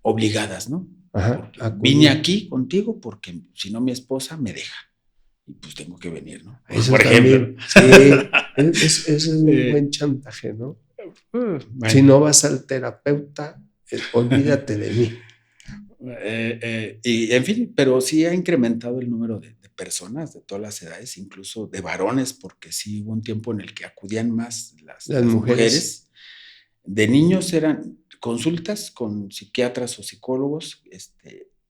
Speaker 2: obligadas, ¿no?
Speaker 1: Ajá,
Speaker 2: Vine aquí contigo porque si no mi esposa me deja y pues tengo que venir, ¿no?
Speaker 1: Eso
Speaker 2: Por
Speaker 1: también,
Speaker 2: ejemplo.
Speaker 1: sí, ese es un buen chantaje, ¿no?
Speaker 2: Bueno.
Speaker 1: Si no vas al terapeuta, olvídate de mí.
Speaker 2: Y en fin, pero sí ha incrementado el número de personas de todas las edades, incluso de varones, porque sí hubo un tiempo en el que acudían más las mujeres. De niños eran consultas con psiquiatras o psicólogos,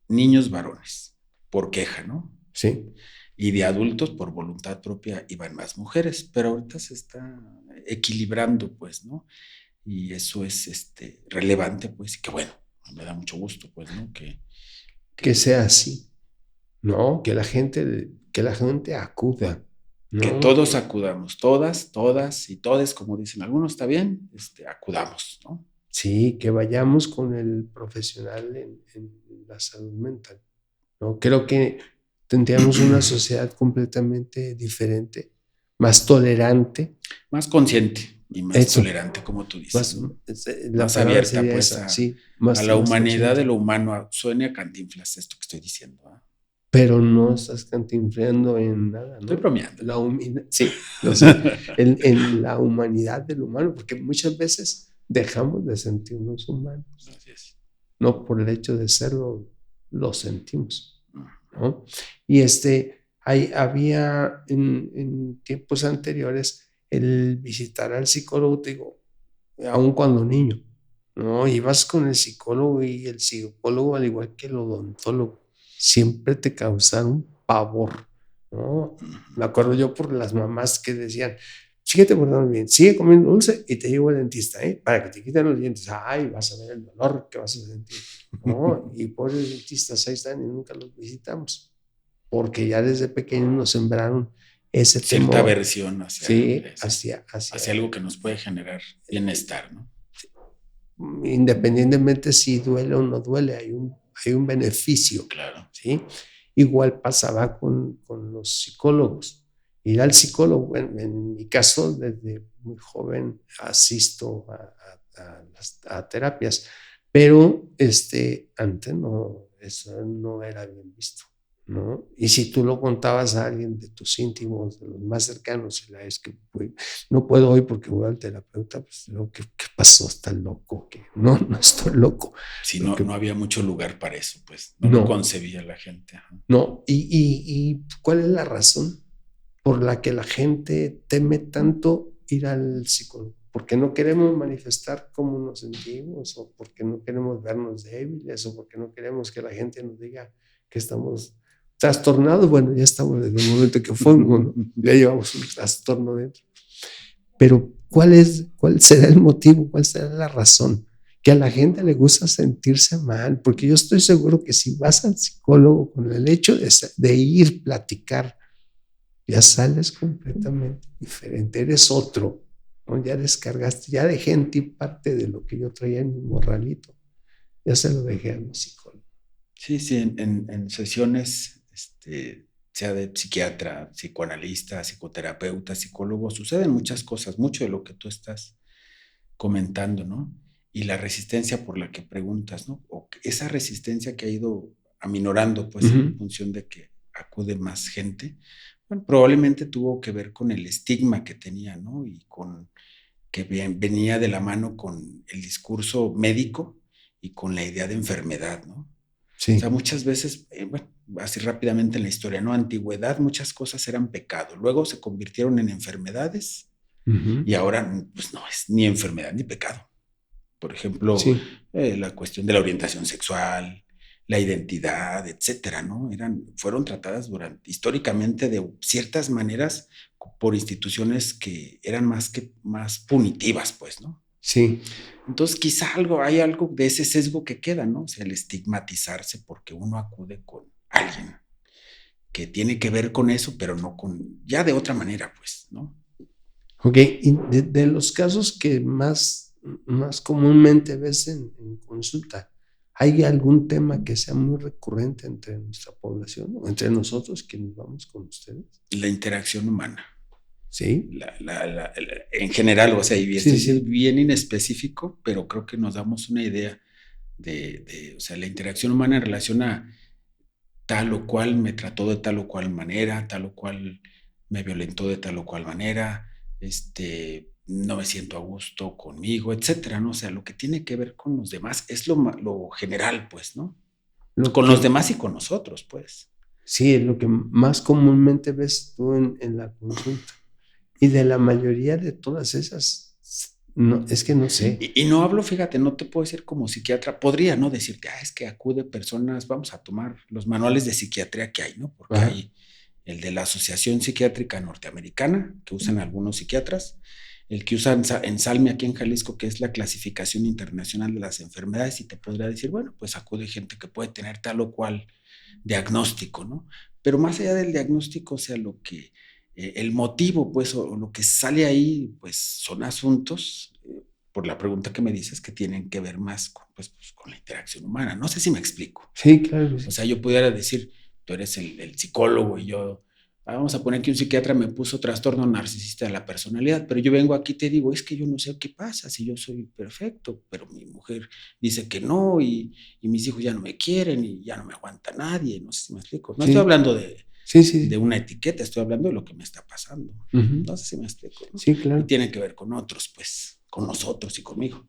Speaker 2: niños varones, por queja, ¿no?
Speaker 1: Sí.
Speaker 2: Y de adultos por voluntad propia iban más mujeres, pero ahorita se está equilibrando, pues, ¿no? Y eso es relevante, pues, y que bueno, me da mucho gusto, pues, ¿no?
Speaker 1: Que sea así, ¿no? Que la gente acuda, ¿no?
Speaker 2: Que todos acudamos, todas y todes, como dicen algunos, está bien, acudamos, ¿no?
Speaker 1: Sí, que vayamos con el profesional en la salud mental, ¿no? Creo que tendríamos una sociedad completamente diferente, más tolerante.
Speaker 2: Más consciente y más tolerante, como tú dices.
Speaker 1: Más
Speaker 2: abierta, pues,
Speaker 1: sí,
Speaker 2: a la humanidad de lo humano. Suena a Cantinflas esto que estoy diciendo.
Speaker 1: Pero no estás cantinfleando en nada, ¿no?
Speaker 2: Estoy bromeando.
Speaker 1: Sí, lo sé. en la humanidad del humano, porque muchas veces dejamos de sentirnos humanos.
Speaker 2: Así es.
Speaker 1: No por el hecho de serlo, lo sentimos, ¿no? Y había en tiempos anteriores el visitar al psicólogo, te digo, aun cuando niño, ¿no? Ibas con el psicólogo y el psicólogo, al igual que el odontólogo, siempre te causaron pavor, ¿no? Me acuerdo yo por las mamás que decían, síguete portando bien, sigue comiendo dulce y te llevo al dentista, para que te quiten los dientes. Ay, vas a ver el dolor que vas a sentir, ¿no? Y pobres dentistas ahí están y nunca los visitamos, porque ya desde pequeños nos sembraron ese
Speaker 2: cierta
Speaker 1: temor.
Speaker 2: aversión hacia algo que nos puede generar bienestar, ¿no?
Speaker 1: Independientemente si duele o no duele, hay un beneficio.
Speaker 2: Claro.
Speaker 1: ¿Sí? Igual pasaba con los psicólogos. Ir al psicólogo, en mi caso, desde muy joven asisto a terapias, pero antes no, eso no era bien visto, ¿no? Y si tú lo contabas a alguien de tus íntimos, de los más cercanos, y es que no puedo hoy porque voy al terapeuta, pues ¿qué pasó? ¿Está loco? No estoy loco.
Speaker 2: Sí, no había mucho lugar para eso, pues no lo concebía la gente. Ajá.
Speaker 1: No, y ¿cuál es la razón por la que la gente teme tanto ir al psicólogo? ¿Porque no queremos manifestar cómo nos sentimos? ¿O porque no queremos vernos débiles? ¿O porque no queremos que la gente nos diga que estamos trastornados? Bueno, ya estamos desde el momento que fuimos, ¿no? Ya llevamos un trastorno dentro. Pero ¿cuál será el motivo? ¿Cuál será la razón? Que a la gente le gusta sentirse mal, porque yo estoy seguro que si vas al psicólogo con el hecho de ir, platicar, ya sales completamente diferente, eres otro, ¿no? Ya descargaste, ya dejé en ti parte de lo que yo traía en mi morralito, ya se lo dejé a mi psicólogo.
Speaker 2: Sí, en sesiones, sea de psiquiatra, psicoanalista, psicoterapeuta, psicólogo, suceden muchas cosas, mucho de lo que tú estás comentando, ¿no? Y la resistencia por la que preguntas, ¿no? O esa resistencia que ha ido aminorando, pues, en función de que acude más gente, bueno, probablemente tuvo que ver con el estigma que tenía, ¿no? Y con que venía de la mano con el discurso médico y con la idea de enfermedad, ¿no?
Speaker 1: Sí.
Speaker 2: O sea, muchas veces, bueno, así rápidamente en la historia, ¿no? Antigüedad, muchas cosas eran pecado, luego se convirtieron en enfermedades y ahora, pues, no es ni enfermedad ni pecado. Por ejemplo, la cuestión de la orientación sexual, la identidad, etcétera, ¿no? Fueron tratadas históricamente de ciertas maneras por instituciones que eran más punitivas, pues, ¿no?
Speaker 1: Sí.
Speaker 2: Entonces, quizá hay algo de ese sesgo que queda, ¿no? O sea, el estigmatizarse porque uno acude con alguien que tiene que ver con eso, pero no ya de otra manera, pues, ¿no?
Speaker 1: Ok, y de los casos que más comúnmente ves en consulta, ¿hay algún tema que sea muy recurrente entre nuestra población o entre nosotros quienes vamos con ustedes?
Speaker 2: La interacción humana.
Speaker 1: Sí.
Speaker 2: En general, o sea, y esto
Speaker 1: Sí.
Speaker 2: es bien inespecífico, pero creo que nos damos una idea o sea, la interacción humana en relación a tal o cual me trató de tal o cual manera, tal o cual me violentó de tal o cual manera, no me siento a gusto conmigo, etcétera, ¿no? O sea, lo que tiene que ver con los demás es lo general, pues, ¿no? Con los demás y con nosotros, pues.
Speaker 1: Sí, es lo que más comúnmente ves tú en la consulta. Y de la mayoría de todas esas, no, es que no sé.
Speaker 2: Y no hablo, fíjate, no te puedo decir como psiquiatra, podría, ¿no? Decirte, es que acude personas, vamos a tomar los manuales de psiquiatría que hay, ¿no? Porque hay el de la Asociación Psiquiátrica Norteamericana, que usan algunos psiquiatras, el que usan en Salme aquí en Jalisco, que es la clasificación internacional de las enfermedades, y te podría decir, bueno, pues acude gente que puede tener tal o cual diagnóstico, ¿no? Pero más allá del diagnóstico, o sea, lo que, el motivo, pues, o lo que sale ahí, pues, son asuntos, por la pregunta que me dices, que tienen que ver más con, pues, con la interacción humana. No sé si me explico.
Speaker 1: Sí, claro. Sí.
Speaker 2: O sea, yo pudiera decir, tú eres el psicólogo y yo, vamos a poner que un psiquiatra me puso trastorno narcisista de la personalidad, pero yo vengo aquí y te digo, es que yo no sé qué pasa, si yo soy perfecto, pero mi mujer dice que no y mis hijos ya no me quieren y ya no me aguanta nadie, no sé si me explico. No estoy hablando de una etiqueta, estoy hablando de lo que me está pasando. No sé si me explico, ¿no?
Speaker 1: Sí, claro.
Speaker 2: Y tiene que ver con otros, pues, con nosotros y conmigo.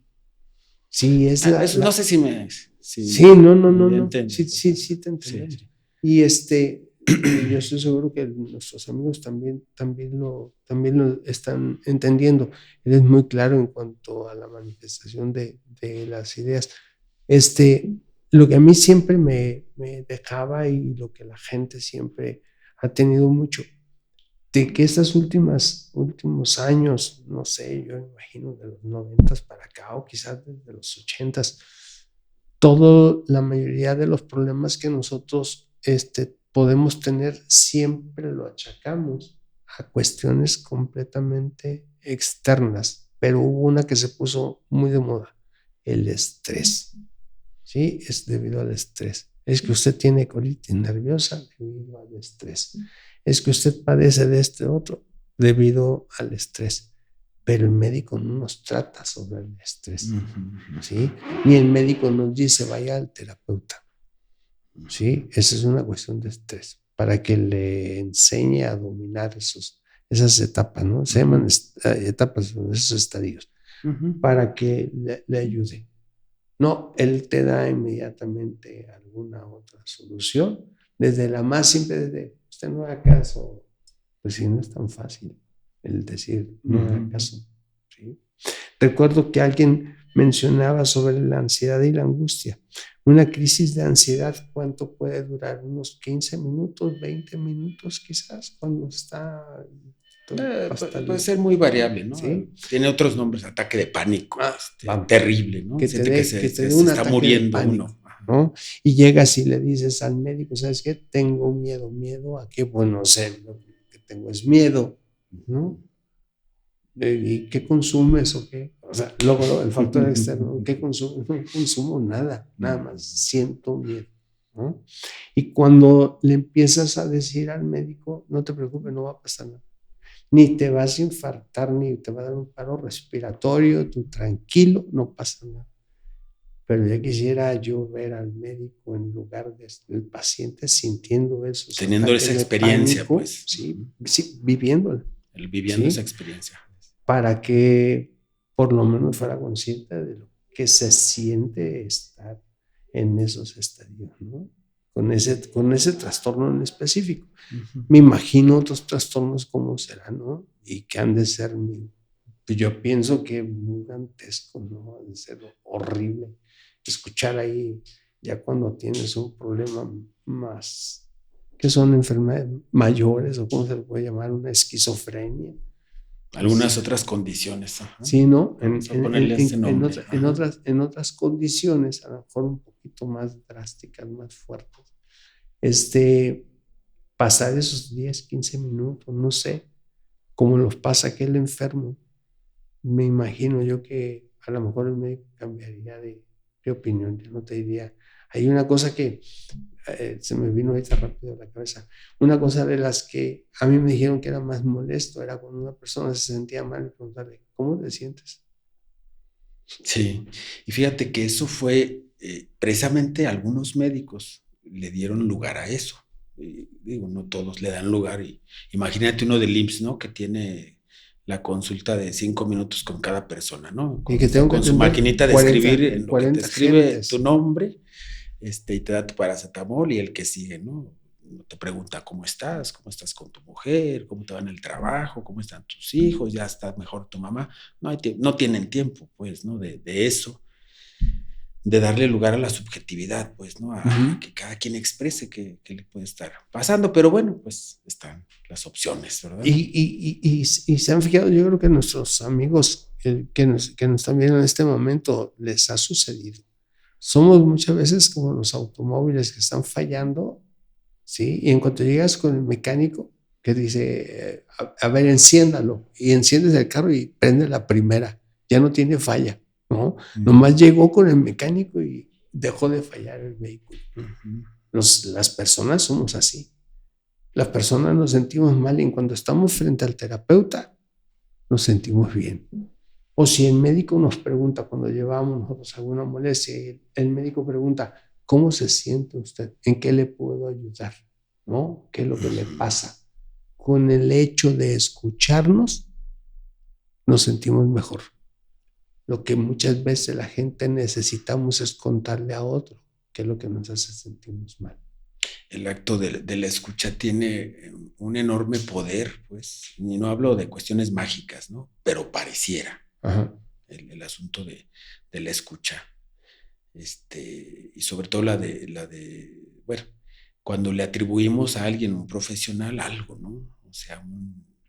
Speaker 1: Sí, es
Speaker 2: no sé si me...
Speaker 1: Sí, no. Sí, te entiendo. Sí. Y yo estoy seguro que nuestros amigos también lo están entendiendo. Él es muy claro en cuanto a la manifestación de las ideas. Lo que a mí siempre me dejaba y lo que la gente siempre ha tenido mucho, de que estos últimos años, no sé, yo imagino de los 90 para acá o quizás desde los 80, la mayoría de los problemas que nosotros podemos tener siempre lo achacamos a cuestiones completamente externas, pero hubo una que se puso muy de moda, el estrés. ¿Sí? Es debido al estrés. Es que usted tiene colitis nerviosa debido al estrés. Es que usted padece de este otro debido al estrés. Pero el médico no nos trata sobre el estrés, ¿sí? Ni el médico nos dice vaya al terapeuta, ¿sí? Esa es una cuestión de estrés, para que le enseñe a dominar esas etapas, ¿no? Se llaman etapas, esos estadios, para que le ayude. No, él te da inmediatamente alguna otra solución, desde la más simple, desde usted no haga caso, pues sí, no es tan fácil el decir no haga caso. ¿Sí? Recuerdo que alguien mencionaba sobre la ansiedad y la angustia. Una crisis de ansiedad, ¿cuánto puede durar? Unos 15 minutos, 20 minutos quizás, cuando está...
Speaker 2: puede ser muy variable, ¿no?
Speaker 1: ¿Sí?
Speaker 2: Tiene otros nombres, ataque de pánico, terrible, ¿no?
Speaker 1: Que
Speaker 2: siente
Speaker 1: que se dé un
Speaker 2: está muriendo
Speaker 1: uno, ¿no? Y llegas y le dices al médico, ¿sabes qué? Tengo miedo a qué, bueno, no sé, lo que tengo es miedo, ¿no? ¿Y qué consumes o qué? O sea, luego el factor externo, ¿qué consumo? No consumo nada más siento miedo, ¿no? Y cuando le empiezas a decir al médico, no te preocupes, no va a pasar nada, ni te vas a infartar, ni te va a dar un paro respiratorio, tú tranquilo, no pasa nada. Pero ya quisiera yo ver al médico en lugar del paciente sintiendo eso.
Speaker 2: Teniendo esa experiencia, pánico, pues.
Speaker 1: Sí, viviéndola.
Speaker 2: Viviendo esa experiencia.
Speaker 1: Para que por lo menos fuera consciente de lo que se siente estar en esos estadios, ¿no? Con ese trastorno en específico. Me imagino otros trastornos como serán, ¿no? Y que han de ser, yo pienso que muy dantesco, ¿no? Han de ser horrible escuchar ahí, ya cuando tienes un problema más, que son enfermedades mayores, o cómo se le puede llamar, una esquizofrenia.
Speaker 2: Algunas otras condiciones.
Speaker 1: Sí, ¿no? En otras condiciones, a lo mejor un poquito más drásticas, más fuertes. Pasar esos 10, 15 minutos, no sé, como los pasa aquel enfermo. Me imagino yo que a lo mejor el médico cambiaría de ¿Qué opinión? Yo no te diría. Hay una cosa que se me vino ahorita rápido a la cabeza. Una cosa de las que a mí me dijeron que era más molesto era cuando una persona se sentía mal y preguntarle, ¿cómo te sientes?
Speaker 2: Sí, y fíjate que eso fue precisamente algunos médicos le dieron lugar a eso. Y digo, no todos le dan lugar. Y imagínate uno del IMSS, ¿no? Que tiene la consulta de 5 minutos con cada persona, ¿no?
Speaker 1: Y que tengo que
Speaker 2: Con su
Speaker 1: atender
Speaker 2: maquinita de
Speaker 1: 40,
Speaker 2: escribir, en lo que te
Speaker 1: 40
Speaker 2: escribe
Speaker 1: gentes.
Speaker 2: tu nombre, y te da tu paracetamol y el que sigue, ¿no? Te pregunta cómo estás con tu mujer, cómo te va en el trabajo, cómo están tus hijos, ya está mejor tu mamá. No tienen tiempo, pues, ¿no? De eso, de darle lugar a la subjetividad, pues, ¿no? A que cada quien exprese qué le puede estar pasando, pero bueno, pues están las opciones, ¿verdad?
Speaker 1: Y se han fijado, yo creo que nuestros amigos que nos están viendo en este momento les ha sucedido. Somos muchas veces como los automóviles que están fallando, ¿sí? Y en cuanto llegas con el mecánico que dice, a ver, enciéndalo, y enciendes el carro y prende la primera, ya no tiene falla, ¿no? Nomás llegó con el mecánico y dejó de fallar el vehículo. Las personas somos así. Las personas nos sentimos mal y cuando estamos frente al terapeuta nos sentimos bien. O si el médico nos pregunta cuando llevamos nosotros alguna molestia y el médico pregunta, ¿cómo se siente usted? ¿En qué le puedo ayudar? ¿No? ¿Qué es lo que le pasa? Con el hecho de escucharnos nos sentimos mejor. Lo que muchas veces la gente necesitamos es contarle a otro qué es lo que nos hace sentirnos mal.
Speaker 2: El acto de la escucha tiene un enorme poder, pues, y no hablo de cuestiones mágicas, ¿no? Pero pareciera.
Speaker 1: Ajá.
Speaker 2: El asunto de la escucha. Y sobre todo bueno, cuando le atribuimos a alguien, un profesional, algo, ¿no? O sea,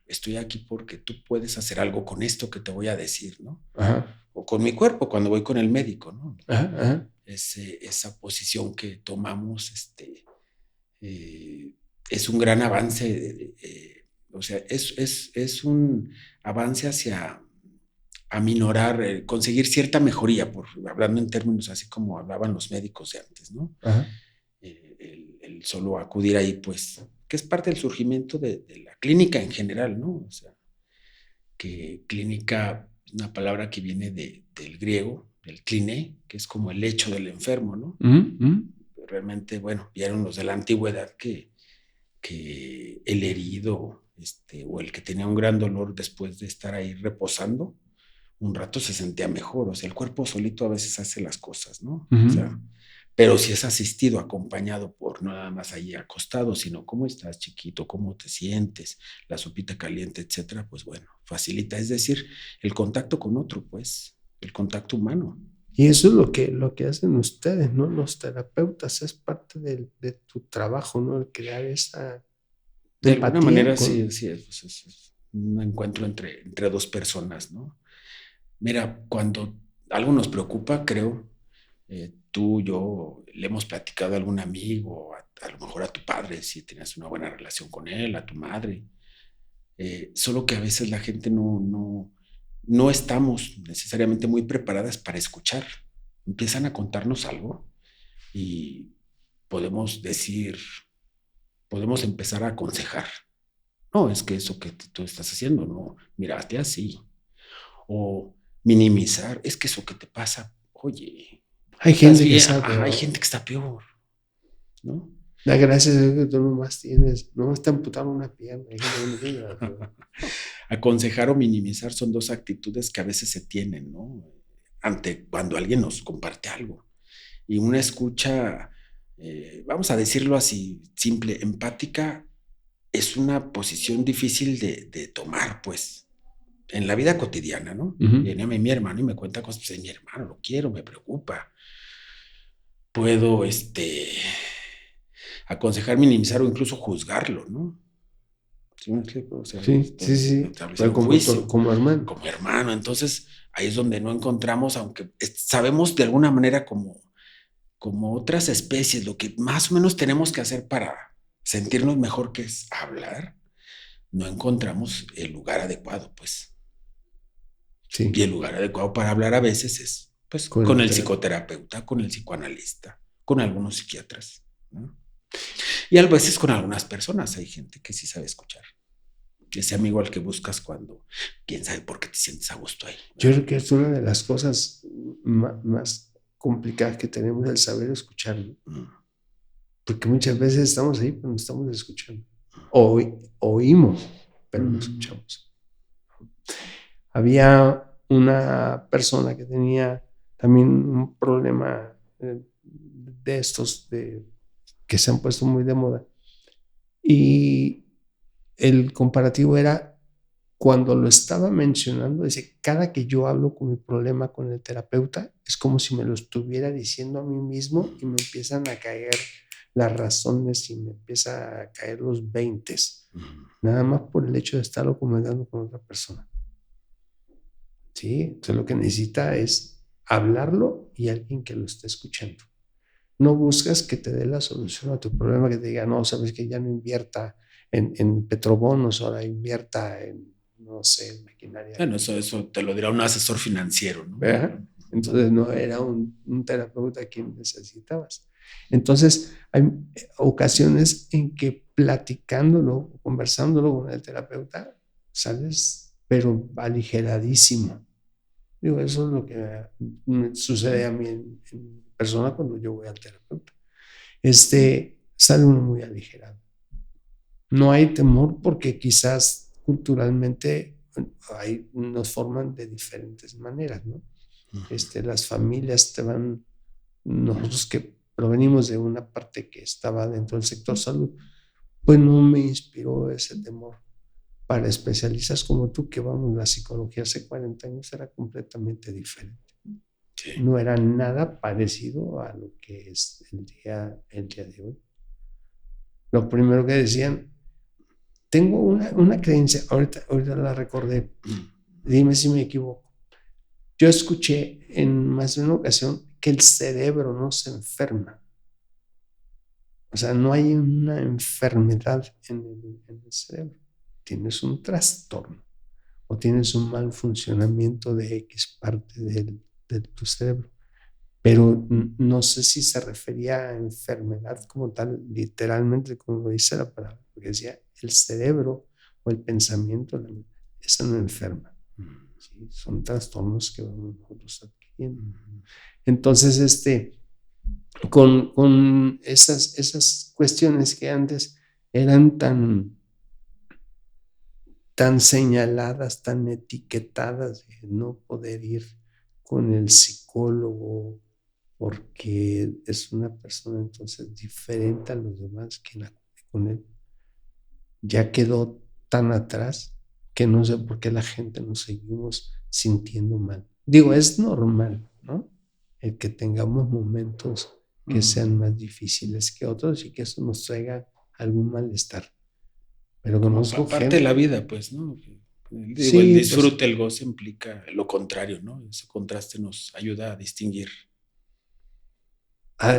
Speaker 2: estoy aquí porque tú puedes hacer algo con esto que te voy a decir, ¿no?
Speaker 1: Ajá.
Speaker 2: O con mi cuerpo, cuando voy con el médico, ¿no?
Speaker 1: Ajá, ajá.
Speaker 2: Esa posición que tomamos, es un gran avance, o sea, es un avance hacia aminorar, conseguir cierta mejoría, hablando en términos así como hablaban los médicos de antes, ¿no? El solo acudir ahí, pues, que es parte del surgimiento de la clínica en general, ¿no? O sea, que clínica es una palabra que viene del griego, del kliné, que es como el lecho del enfermo, ¿no? Realmente, bueno, vieron los de la antigüedad que el herido, o el que tenía un gran dolor después de estar ahí reposando, un rato se sentía mejor. O sea, el cuerpo solito a veces hace las cosas, ¿no? O sea, pero si es asistido, acompañado por no nada más ahí acostado, sino cómo estás, chiquito, cómo te sientes, la sopita caliente, etcétera, pues bueno, facilita. Es decir, el contacto con otro, pues, el contacto humano.
Speaker 1: Y eso es lo que hacen ustedes, ¿no? Los terapeutas, es parte de tu trabajo, ¿no? El crear esa
Speaker 2: de alguna manera, sí, pues es un encuentro entre dos personas, ¿no? Mira, cuando algo nos preocupa, creo, tú, yo, le hemos platicado a algún amigo, a lo mejor a tu padre, si tenías una buena relación con él, a tu madre, solo que a veces la gente no estamos necesariamente muy preparadas para escuchar. Empiezan a contarnos algo y podemos empezar a aconsejar. No, es que eso que tú estás haciendo, no, mírate así. O minimizar, es que eso que te pasa, oye,
Speaker 1: hay gente que está peor.
Speaker 2: Hay gente que está peor, ¿no?
Speaker 1: Da gracias a Dios que tú nomás te amputaron una pierna.
Speaker 2: Aconsejar o minimizar son dos actitudes que a veces se tienen, ¿no? Cuando alguien nos comparte algo. Y una escucha, vamos a decirlo así, simple, empática, es una posición difícil de tomar, pues, en la vida cotidiana, ¿no? Viene mi hermano y me cuenta cosas, pues, mi hermano, lo quiero, me preocupa. Puedo, aconsejar, minimizar o incluso juzgarlo, ¿no? ¿Sí me explico? O sea,
Speaker 1: sí.
Speaker 2: Establecer un juicio.
Speaker 1: Como hermano.
Speaker 2: Como hermano. Entonces, ahí es donde no encontramos, aunque sabemos de alguna manera como otras especies, lo que más o menos tenemos que hacer para sentirnos mejor, que es hablar, no encontramos el lugar adecuado, pues.
Speaker 1: Sí.
Speaker 2: Y el lugar adecuado para hablar a veces es Pues
Speaker 1: con
Speaker 2: con
Speaker 1: el
Speaker 2: el
Speaker 1: terapeuta.
Speaker 2: psicoterapeuta, con el psicoanalista, con algunos psiquiatras, ¿no? Y a veces con algunas personas. Hay gente que sí sabe escuchar. Ese amigo al que buscas cuando quién sabe por qué te sientes a gusto ahí.
Speaker 1: Yo creo que es una de las cosas más complicadas que tenemos, el saber escuchar, ¿no? Porque muchas veces estamos ahí, pero no estamos escuchando. Oímos, pero no escuchamos. Había una persona que tenía también un problema de estos que se han puesto muy de moda. Y el comparativo era cuando lo estaba mencionando, dice, cada que yo hablo con mi problema con el terapeuta, es como si me lo estuviera diciendo a mí mismo y me empiezan a caer las razones y me empieza a caer los veintes, nada más por el hecho de estarlo comentando con otra persona. ¿Sí? Entonces lo que necesita es hablarlo y alguien que lo esté escuchando. No buscas que te dé la solución a tu problema, que te diga, no, sabes que ya no invierta en petrobonos, ahora invierta en, no sé, maquinaria.
Speaker 2: Bueno, eso te lo dirá un asesor financiero, ¿no?
Speaker 1: ¿Verdad? Entonces no era un terapeuta quien necesitabas. Entonces hay ocasiones en que platicándolo, conversándolo con el terapeuta, sales pero aligeradísimo. Digo, eso es lo que me sucede a mí en persona cuando yo voy al terapeuta. Sale uno muy aligerado. No hay temor porque quizás culturalmente nos forman de diferentes maneras, ¿no? Las familias nosotros que provenimos de una parte que estaba dentro del sector salud, pues no me inspiró ese temor. Para especialistas como tú, que vamos, la psicología hace 40 años era completamente diferente. Sí. No era nada parecido a lo que es el día de hoy. Lo primero que decían, tengo una creencia, ahorita la recordé, dime si me equivoco. Yo escuché en más de una ocasión que el cerebro no se enferma. O sea, no hay una enfermedad en el cerebro. Tienes un trastorno o tienes un mal funcionamiento de X parte de tu cerebro. Pero no sé si se refería a enfermedad como tal, literalmente, como lo dice la palabra, porque decía el cerebro o el pensamiento, eso no enferma. ¿Sí? Son trastornos que vamos nosotros adquiriendo. Entonces, con esas cuestiones que antes eran tan señaladas, tan etiquetadas, de no poder ir con el psicólogo porque es una persona entonces diferente a los demás, quien acude con él, ya quedó tan atrás que no sé por qué la gente nos seguimos sintiendo mal. Digo, es normal, ¿no? El que tengamos momentos que sean más difíciles que otros y que eso nos traiga algún malestar. Pero conozco
Speaker 2: parte
Speaker 1: gente.
Speaker 2: de la vida, pues, ¿no? Digo,
Speaker 1: Sí,
Speaker 2: el disfrute,
Speaker 1: pues,
Speaker 2: el goce implica lo contrario, ¿no? Ese contraste nos ayuda a distinguir.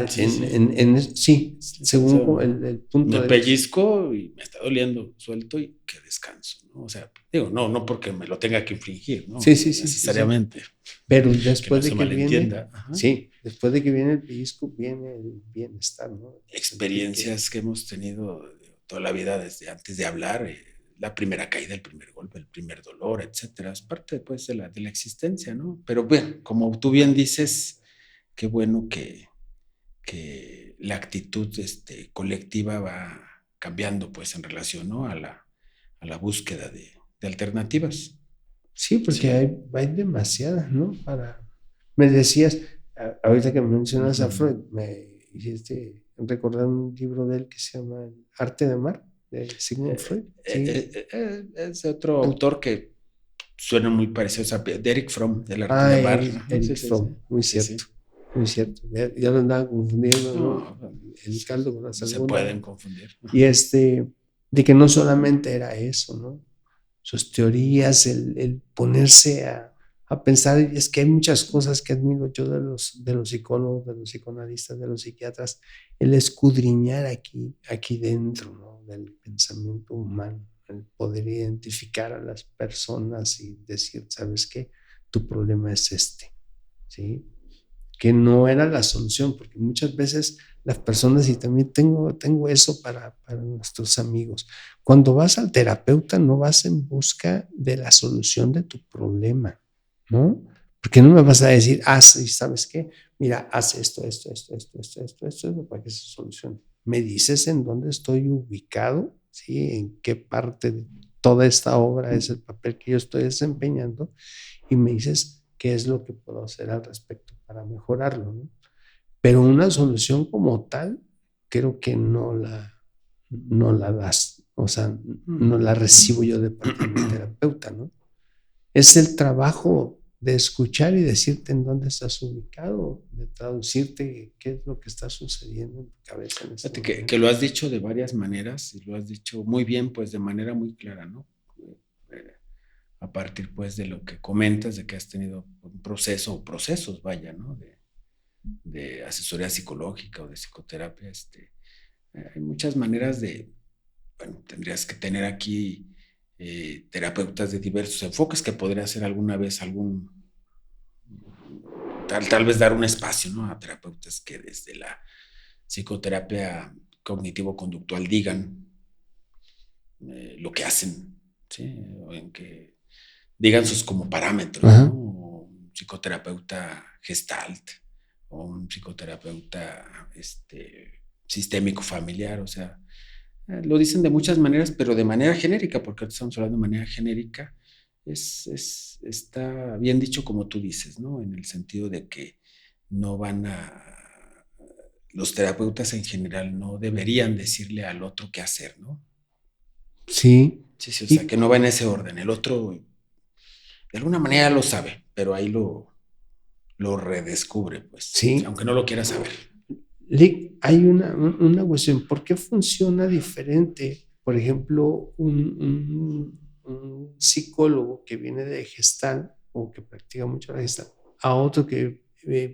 Speaker 1: Sí, según el punto
Speaker 2: me
Speaker 1: de vista.
Speaker 2: pellizco y me está doliendo, suelto y que descanso, ¿no? O sea, digo, no porque me lo tenga que infligir, ¿no?
Speaker 1: Sí,
Speaker 2: Necesariamente.
Speaker 1: Pero
Speaker 2: Que no
Speaker 1: después
Speaker 2: se
Speaker 1: de que
Speaker 2: malentienda.
Speaker 1: sí, después de que viene el pellizco, viene el bienestar, ¿no?
Speaker 2: Experiencias que hemos tenido toda la vida desde antes de hablar, la primera caída, el primer golpe, el primer dolor, etcétera, es parte pues de la existencia, ¿no? Pero bueno, como tú bien dices, qué bueno que la actitud colectiva va cambiando pues en relación, ¿no? a la búsqueda de alternativas.
Speaker 1: Sí, porque hay demasiadas, ¿no? Me decías, ahorita que mencionas a Freud, me hiciste recordar un libro de él que se llama El arte de amar, de Sigmund Freud. Sí.
Speaker 2: Es otro autor que suena muy parecido, o sea, de Eric Fromm, El arte de amar.
Speaker 1: Eric Fromm, muy cierto. Muy cierto. Ya lo andaba confundiendo, ¿no? El caldo con la
Speaker 2: Se
Speaker 1: segunda.
Speaker 2: pueden confundir.
Speaker 1: Y de que no solamente era eso, ¿no? Sus teorías, el ponerse a pensar, y es que hay muchas cosas que admiro yo de los psicólogos, de los psicoanalistas, de los psiquiatras, el escudriñar aquí dentro, ¿no? Del pensamiento humano, el poder identificar a las personas y decir, ¿sabes qué? Tu problema es ¿sí? que no era la solución, porque muchas veces las personas, y también tengo eso para nuestros amigos, cuando vas al terapeuta no vas en busca de la solución de tu problema, ¿no? Porque no me vas a decir, sí, ¿sabes qué? Mira, haz esto, para que se solucione. Me dices en dónde estoy ubicado, ¿sí? En qué parte de toda esta obra es el papel que yo estoy desempeñando, y me dices qué es lo que puedo hacer al respecto para mejorarlo, ¿no? Pero una solución como tal, creo que no la das, o sea, no la recibo yo de parte de mi terapeuta, ¿no? Es el trabajo de escuchar y decirte en dónde estás ubicado, de traducirte qué es lo que está sucediendo en tu cabeza. En
Speaker 2: Fíjate que lo has dicho de varias maneras y lo has dicho muy bien, pues de manera muy clara, ¿no? A partir, pues, de lo que comentas, de que has tenido un proceso o procesos, vaya, ¿no? De asesoría psicológica o de psicoterapia, hay muchas maneras bueno, tendrías que tener aquí terapeutas de diversos enfoques que podría hacer alguna vez tal vez dar un espacio, ¿no? A terapeutas que desde la psicoterapia cognitivo-conductual digan lo que hacen, ¿sí? O en que digan sus como parámetros, ¿no? O un psicoterapeuta gestalt o un psicoterapeuta sistémico familiar, o sea, lo dicen de muchas maneras, pero de manera genérica, porque estamos hablando de manera genérica, está bien dicho como tú dices, ¿no? En el sentido de que no van los terapeutas en general no deberían decirle al otro qué hacer, ¿no?
Speaker 1: Sí.
Speaker 2: Sí, o sea, que no va en ese orden. El otro, de alguna manera lo sabe, pero ahí lo redescubre, pues,
Speaker 1: sí.
Speaker 2: aunque no lo quiera saber.
Speaker 1: Hay una cuestión, ¿por qué funciona diferente, por ejemplo, un psicólogo que viene de Gestalt o que practica mucho la Gestalt a otro que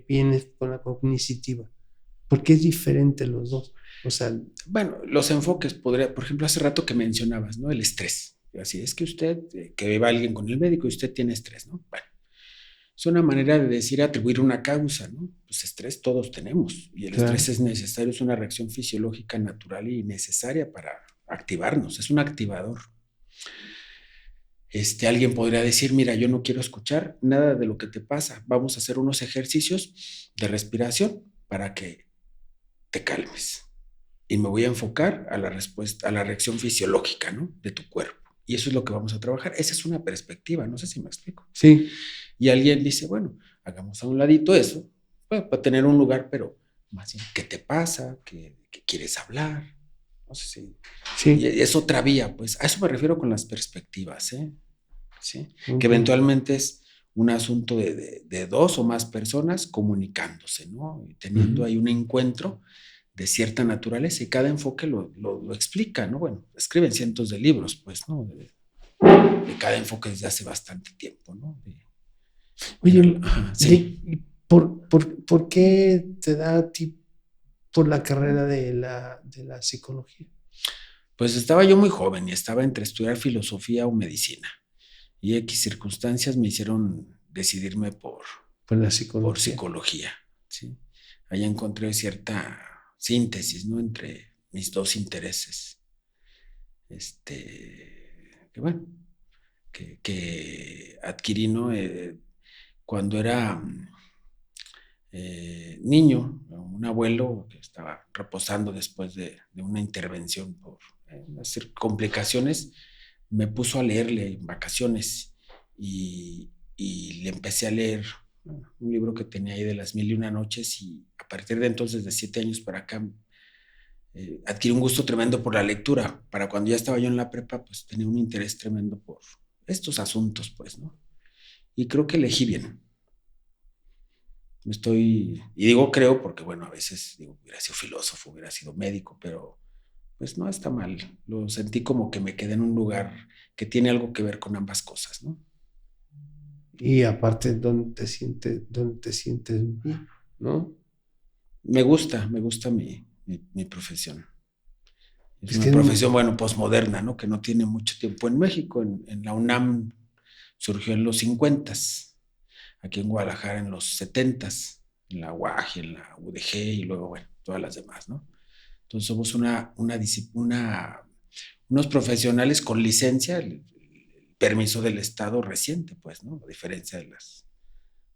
Speaker 1: viene con la cognitiva? ¿Por qué es diferente los dos? O sea,
Speaker 2: bueno, los enfoques por ejemplo, hace rato que mencionabas, ¿no? El estrés. Así es que usted, que va alguien con el médico y usted tiene estrés, ¿no? Bueno, es una manera de decir atribuir una causa, ¿no? Pues estrés todos tenemos y el
Speaker 1: claro.
Speaker 2: estrés es necesario, es una reacción fisiológica natural y necesaria para activarnos, es un activador. Alguien podría decir, mira, yo no quiero escuchar nada de lo que te pasa, vamos a hacer unos ejercicios de respiración para que te calmes. Y me voy a enfocar a la respuesta, a la reacción fisiológica, ¿no? De tu cuerpo. Y eso es lo que vamos a trabajar. Esa es una perspectiva, no sé si me explico.
Speaker 1: Sí.
Speaker 2: Y alguien dice, bueno, hagamos a un ladito eso, pues, para tener un lugar, pero más bien, ¿qué te pasa? ¿Qué quieres hablar? No sé si...
Speaker 1: Sí.
Speaker 2: Y es otra vía, pues, a eso me refiero con las perspectivas, ¿eh? ¿Sí? Que eventualmente es un asunto de dos o más personas comunicándose, ¿no? Y teniendo ahí un encuentro de cierta naturaleza y cada enfoque lo explica, ¿no? Bueno, escriben cientos de libros, pues, ¿no? De cada enfoque desde hace bastante tiempo, ¿no?
Speaker 1: Oye,
Speaker 2: sí.
Speaker 1: ¿por qué te da a ti por la carrera de la psicología?
Speaker 2: Pues estaba yo muy joven y estaba entre estudiar filosofía o medicina. Y X circunstancias me hicieron decidirme por
Speaker 1: la psicología.
Speaker 2: Por psicología, ¿sí? Ahí encontré cierta síntesis, ¿no? Entre mis dos intereses. Que bueno, que adquirí, ¿no? Cuando era niño, un abuelo que estaba reposando después de una intervención por hacer complicaciones, me puso a leerle en vacaciones y le empecé a leer un libro que tenía ahí de las 1001 noches y a partir de entonces, de 7 años para acá, adquirí un gusto tremendo por la lectura. Para cuando ya estaba yo en la prepa, pues tenía un interés tremendo por estos asuntos, pues, ¿no? Y creo que elegí bien. Y digo creo porque, bueno, a veces digo, hubiera sido filósofo, hubiera sido médico, pero pues no está mal. Lo sentí como que me quedé en un lugar que tiene algo que ver con ambas cosas, ¿no?
Speaker 1: Y aparte, ¿dónde te sientes bien, no?
Speaker 2: Me gusta mi profesión. Es una profesión, bueno, posmoderna, ¿no? Que no tiene mucho tiempo en México. En la UNAM surgió en los 50s, aquí en Guadalajara en los 70s. en la UAG, en la UDG y luego, bueno, todas las demás, ¿no? Entonces somos unos profesionales con licencia, el permiso del Estado reciente, pues, ¿no? A diferencia de las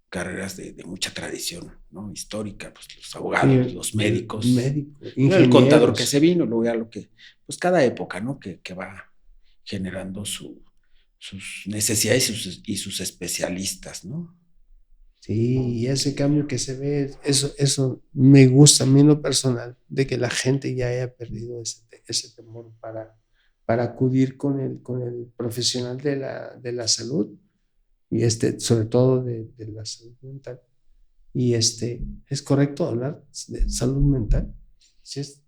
Speaker 2: carreras de mucha tradición, ¿no? Histórica, pues los abogados, los médicos, el contador que se vino, luego ya lo que, pues cada época, ¿no? Que va generando sus necesidades y sus especialistas, ¿no?
Speaker 1: Sí, y ese cambio que se ve, eso me gusta a mí en lo personal, de que la gente ya haya perdido ese temor para acudir con el profesional de la salud y sobre todo de la salud mental. Y es correcto hablar de salud mental. ¿Sí es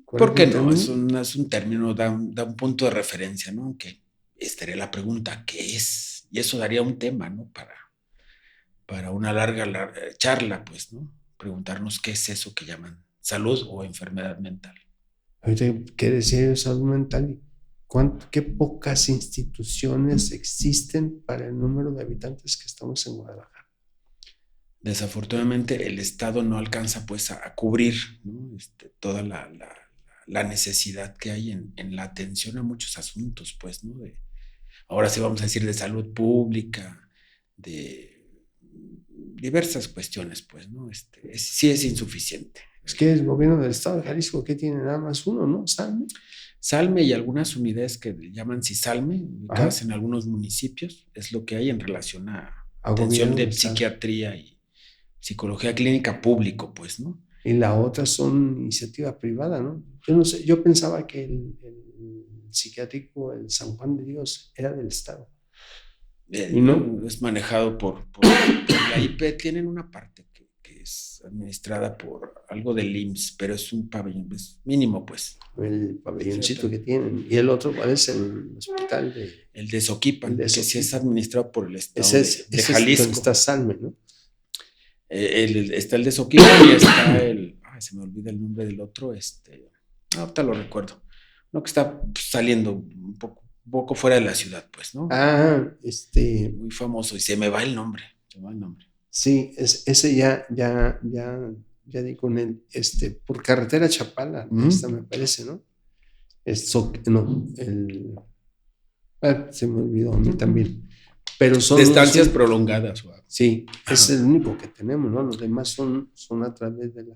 Speaker 2: ¿Por
Speaker 1: correcto
Speaker 2: qué
Speaker 1: el
Speaker 2: no?
Speaker 1: término?
Speaker 2: Es un término, da un punto de referencia, ¿no? Que estaría la pregunta, ¿qué es? Y eso daría un tema, ¿no? Para una larga charla, pues, ¿no? Preguntarnos qué es eso que llaman salud o enfermedad mental.
Speaker 1: Ahorita, ¿qué decía de salud mental? ¿Qué pocas instituciones existen para el número de habitantes que estamos en Guadalajara?
Speaker 2: Desafortunadamente el Estado no alcanza pues a cubrir, ¿no? Toda la necesidad que hay en la atención a muchos asuntos, pues, ¿no? Ahora sí vamos a decir de salud pública, de diversas cuestiones, pues, ¿no? Sí es insuficiente.
Speaker 1: Es que el gobierno del estado de Jalisco, que tiene nada más uno, ¿no? ¿Salme?
Speaker 2: Salme y algunas unidades que llaman CISALME, ubicadas en algunos municipios, es lo que hay en relación a atención de psiquiatría y psicología clínica público, pues, ¿no?
Speaker 1: Y la otra son iniciativa privada, ¿no? Yo no sé, yo pensaba que el psiquiátrico, el San Juan de Dios, era del estado.
Speaker 2: Y no es manejado por la IP. Tienen una parte que es administrada por algo del IMSS, pero es un pabellón, es mínimo, pues.
Speaker 1: El pabelloncito que tienen. ¿Y el otro cuál es? El hospital de...
Speaker 2: El de Soquipan, que sí es administrado por el estado de
Speaker 1: Jalisco.
Speaker 2: Jalisco.
Speaker 1: Donde está Salme, ¿no?
Speaker 2: Está el de Soquipan y está se me olvida el nombre del otro, ahorita lo recuerdo. No, que está saliendo un poco fuera de la ciudad, pues, ¿no? Muy famoso y se me va el nombre.
Speaker 1: Sí, ese ya di con él, por carretera Chapala, me parece, ¿no? Se me olvidó a mí también. Pero son
Speaker 2: estancias prolongadas. Wow.
Speaker 1: Sí, es el único que tenemos, ¿no? Los demás son a través de la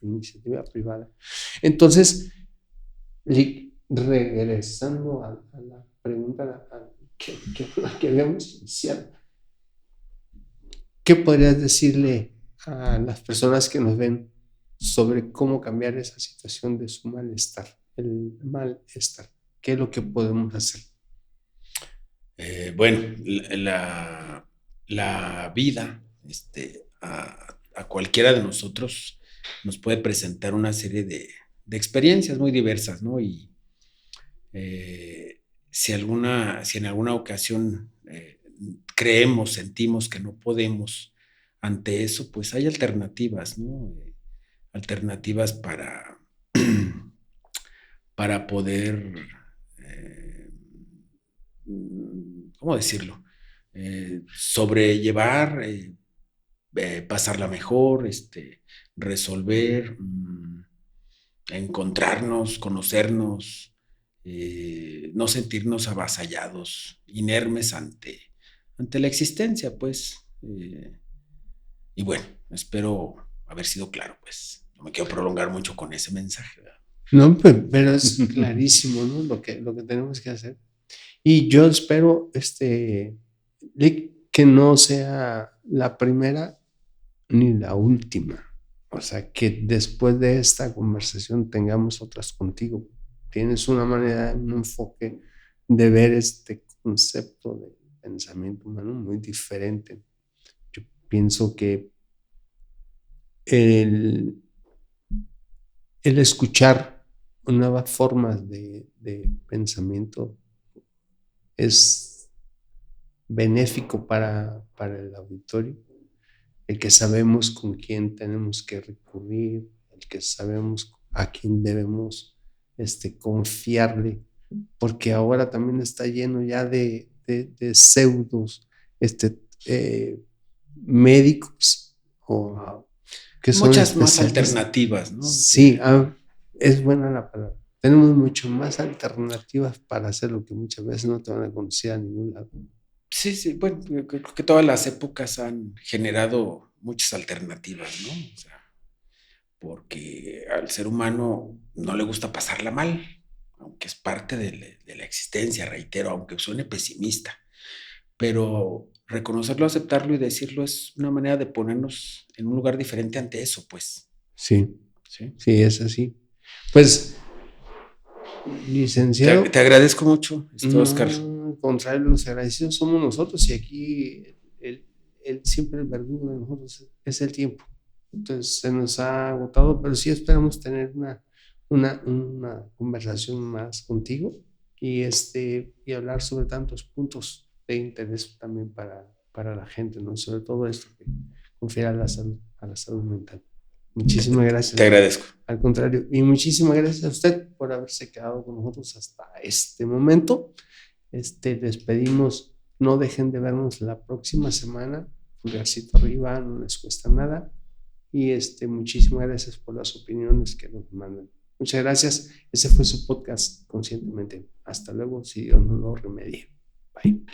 Speaker 1: iniciativa privada. Entonces, regresando a la pregunta que habíamos iniciado, ¿qué podrías decirle a las personas que nos ven sobre cómo cambiar esa situación de su malestar, el malestar? ¿Qué es lo que podemos hacer?
Speaker 2: Bueno, la vida a cualquiera de nosotros nos puede presentar una serie de experiencias muy diversas, ¿no? Y si en alguna ocasión sentimos que no podemos ante eso, pues hay alternativas, ¿no? Alternativas para poder, ¿cómo decirlo? Sobrellevar, pasarla mejor, resolver, encontrarnos, conocernos, no sentirnos avasallados, inermes ante la existencia, pues. Y bueno, espero haber sido claro, pues. No me quiero prolongar mucho con ese mensaje, ¿verdad?
Speaker 1: No, pero es clarísimo, ¿no? Lo que tenemos que hacer. Y yo espero, que no sea la primera ni la última. O sea, que después de esta conversación tengamos otras contigo. Tienes una manera, un enfoque de ver este concepto de pensamiento humano muy diferente. Yo pienso que el escuchar nuevas formas de pensamiento es benéfico para el auditorio, el que sabemos con quién tenemos que recurrir, el que sabemos a quién debemos confiarle, porque ahora también está lleno ya de pseudos médicos o que son
Speaker 2: muchas más
Speaker 1: especialistas.
Speaker 2: alternativas, ¿no?
Speaker 1: Sí, es buena la palabra. Tenemos mucho más alternativas para hacer lo que muchas veces no te van a conocer a ningún lado.
Speaker 2: Sí, sí, bueno, yo creo que todas las épocas han generado muchas alternativas, ¿no? O sea, porque al ser humano no le gusta pasarla mal, aunque es parte de la existencia, reitero, aunque suene pesimista, pero reconocerlo, aceptarlo y decirlo es una manera de ponernos en un lugar diferente ante eso, pues.
Speaker 1: Sí,
Speaker 2: ¿Sí?
Speaker 1: sí, es así. Pues, licenciado,
Speaker 2: Te agradezco mucho, Oscar.
Speaker 1: no, al contrario, los agradecidos somos nosotros y aquí siempre el verdugo de nosotros es el tiempo. Entonces se nos ha agotado, pero sí esperamos tener una conversación más contigo y hablar sobre tantos puntos de interés también para la gente, ¿no? Sobre todo esto que confiere a la salud mental. Muchísimas gracias.
Speaker 2: Te agradezco.
Speaker 1: Al contrario, y muchísimas gracias a usted por haberse quedado con nosotros hasta este momento. Les pedimos, no dejen de vernos la próxima semana. Pulgarcito arriba, no les cuesta nada. Y muchísimas gracias por las opiniones que nos mandan. Muchas gracias. Ese fue su podcast Conscientemente. Hasta luego, si Dios no lo remedie. Bye.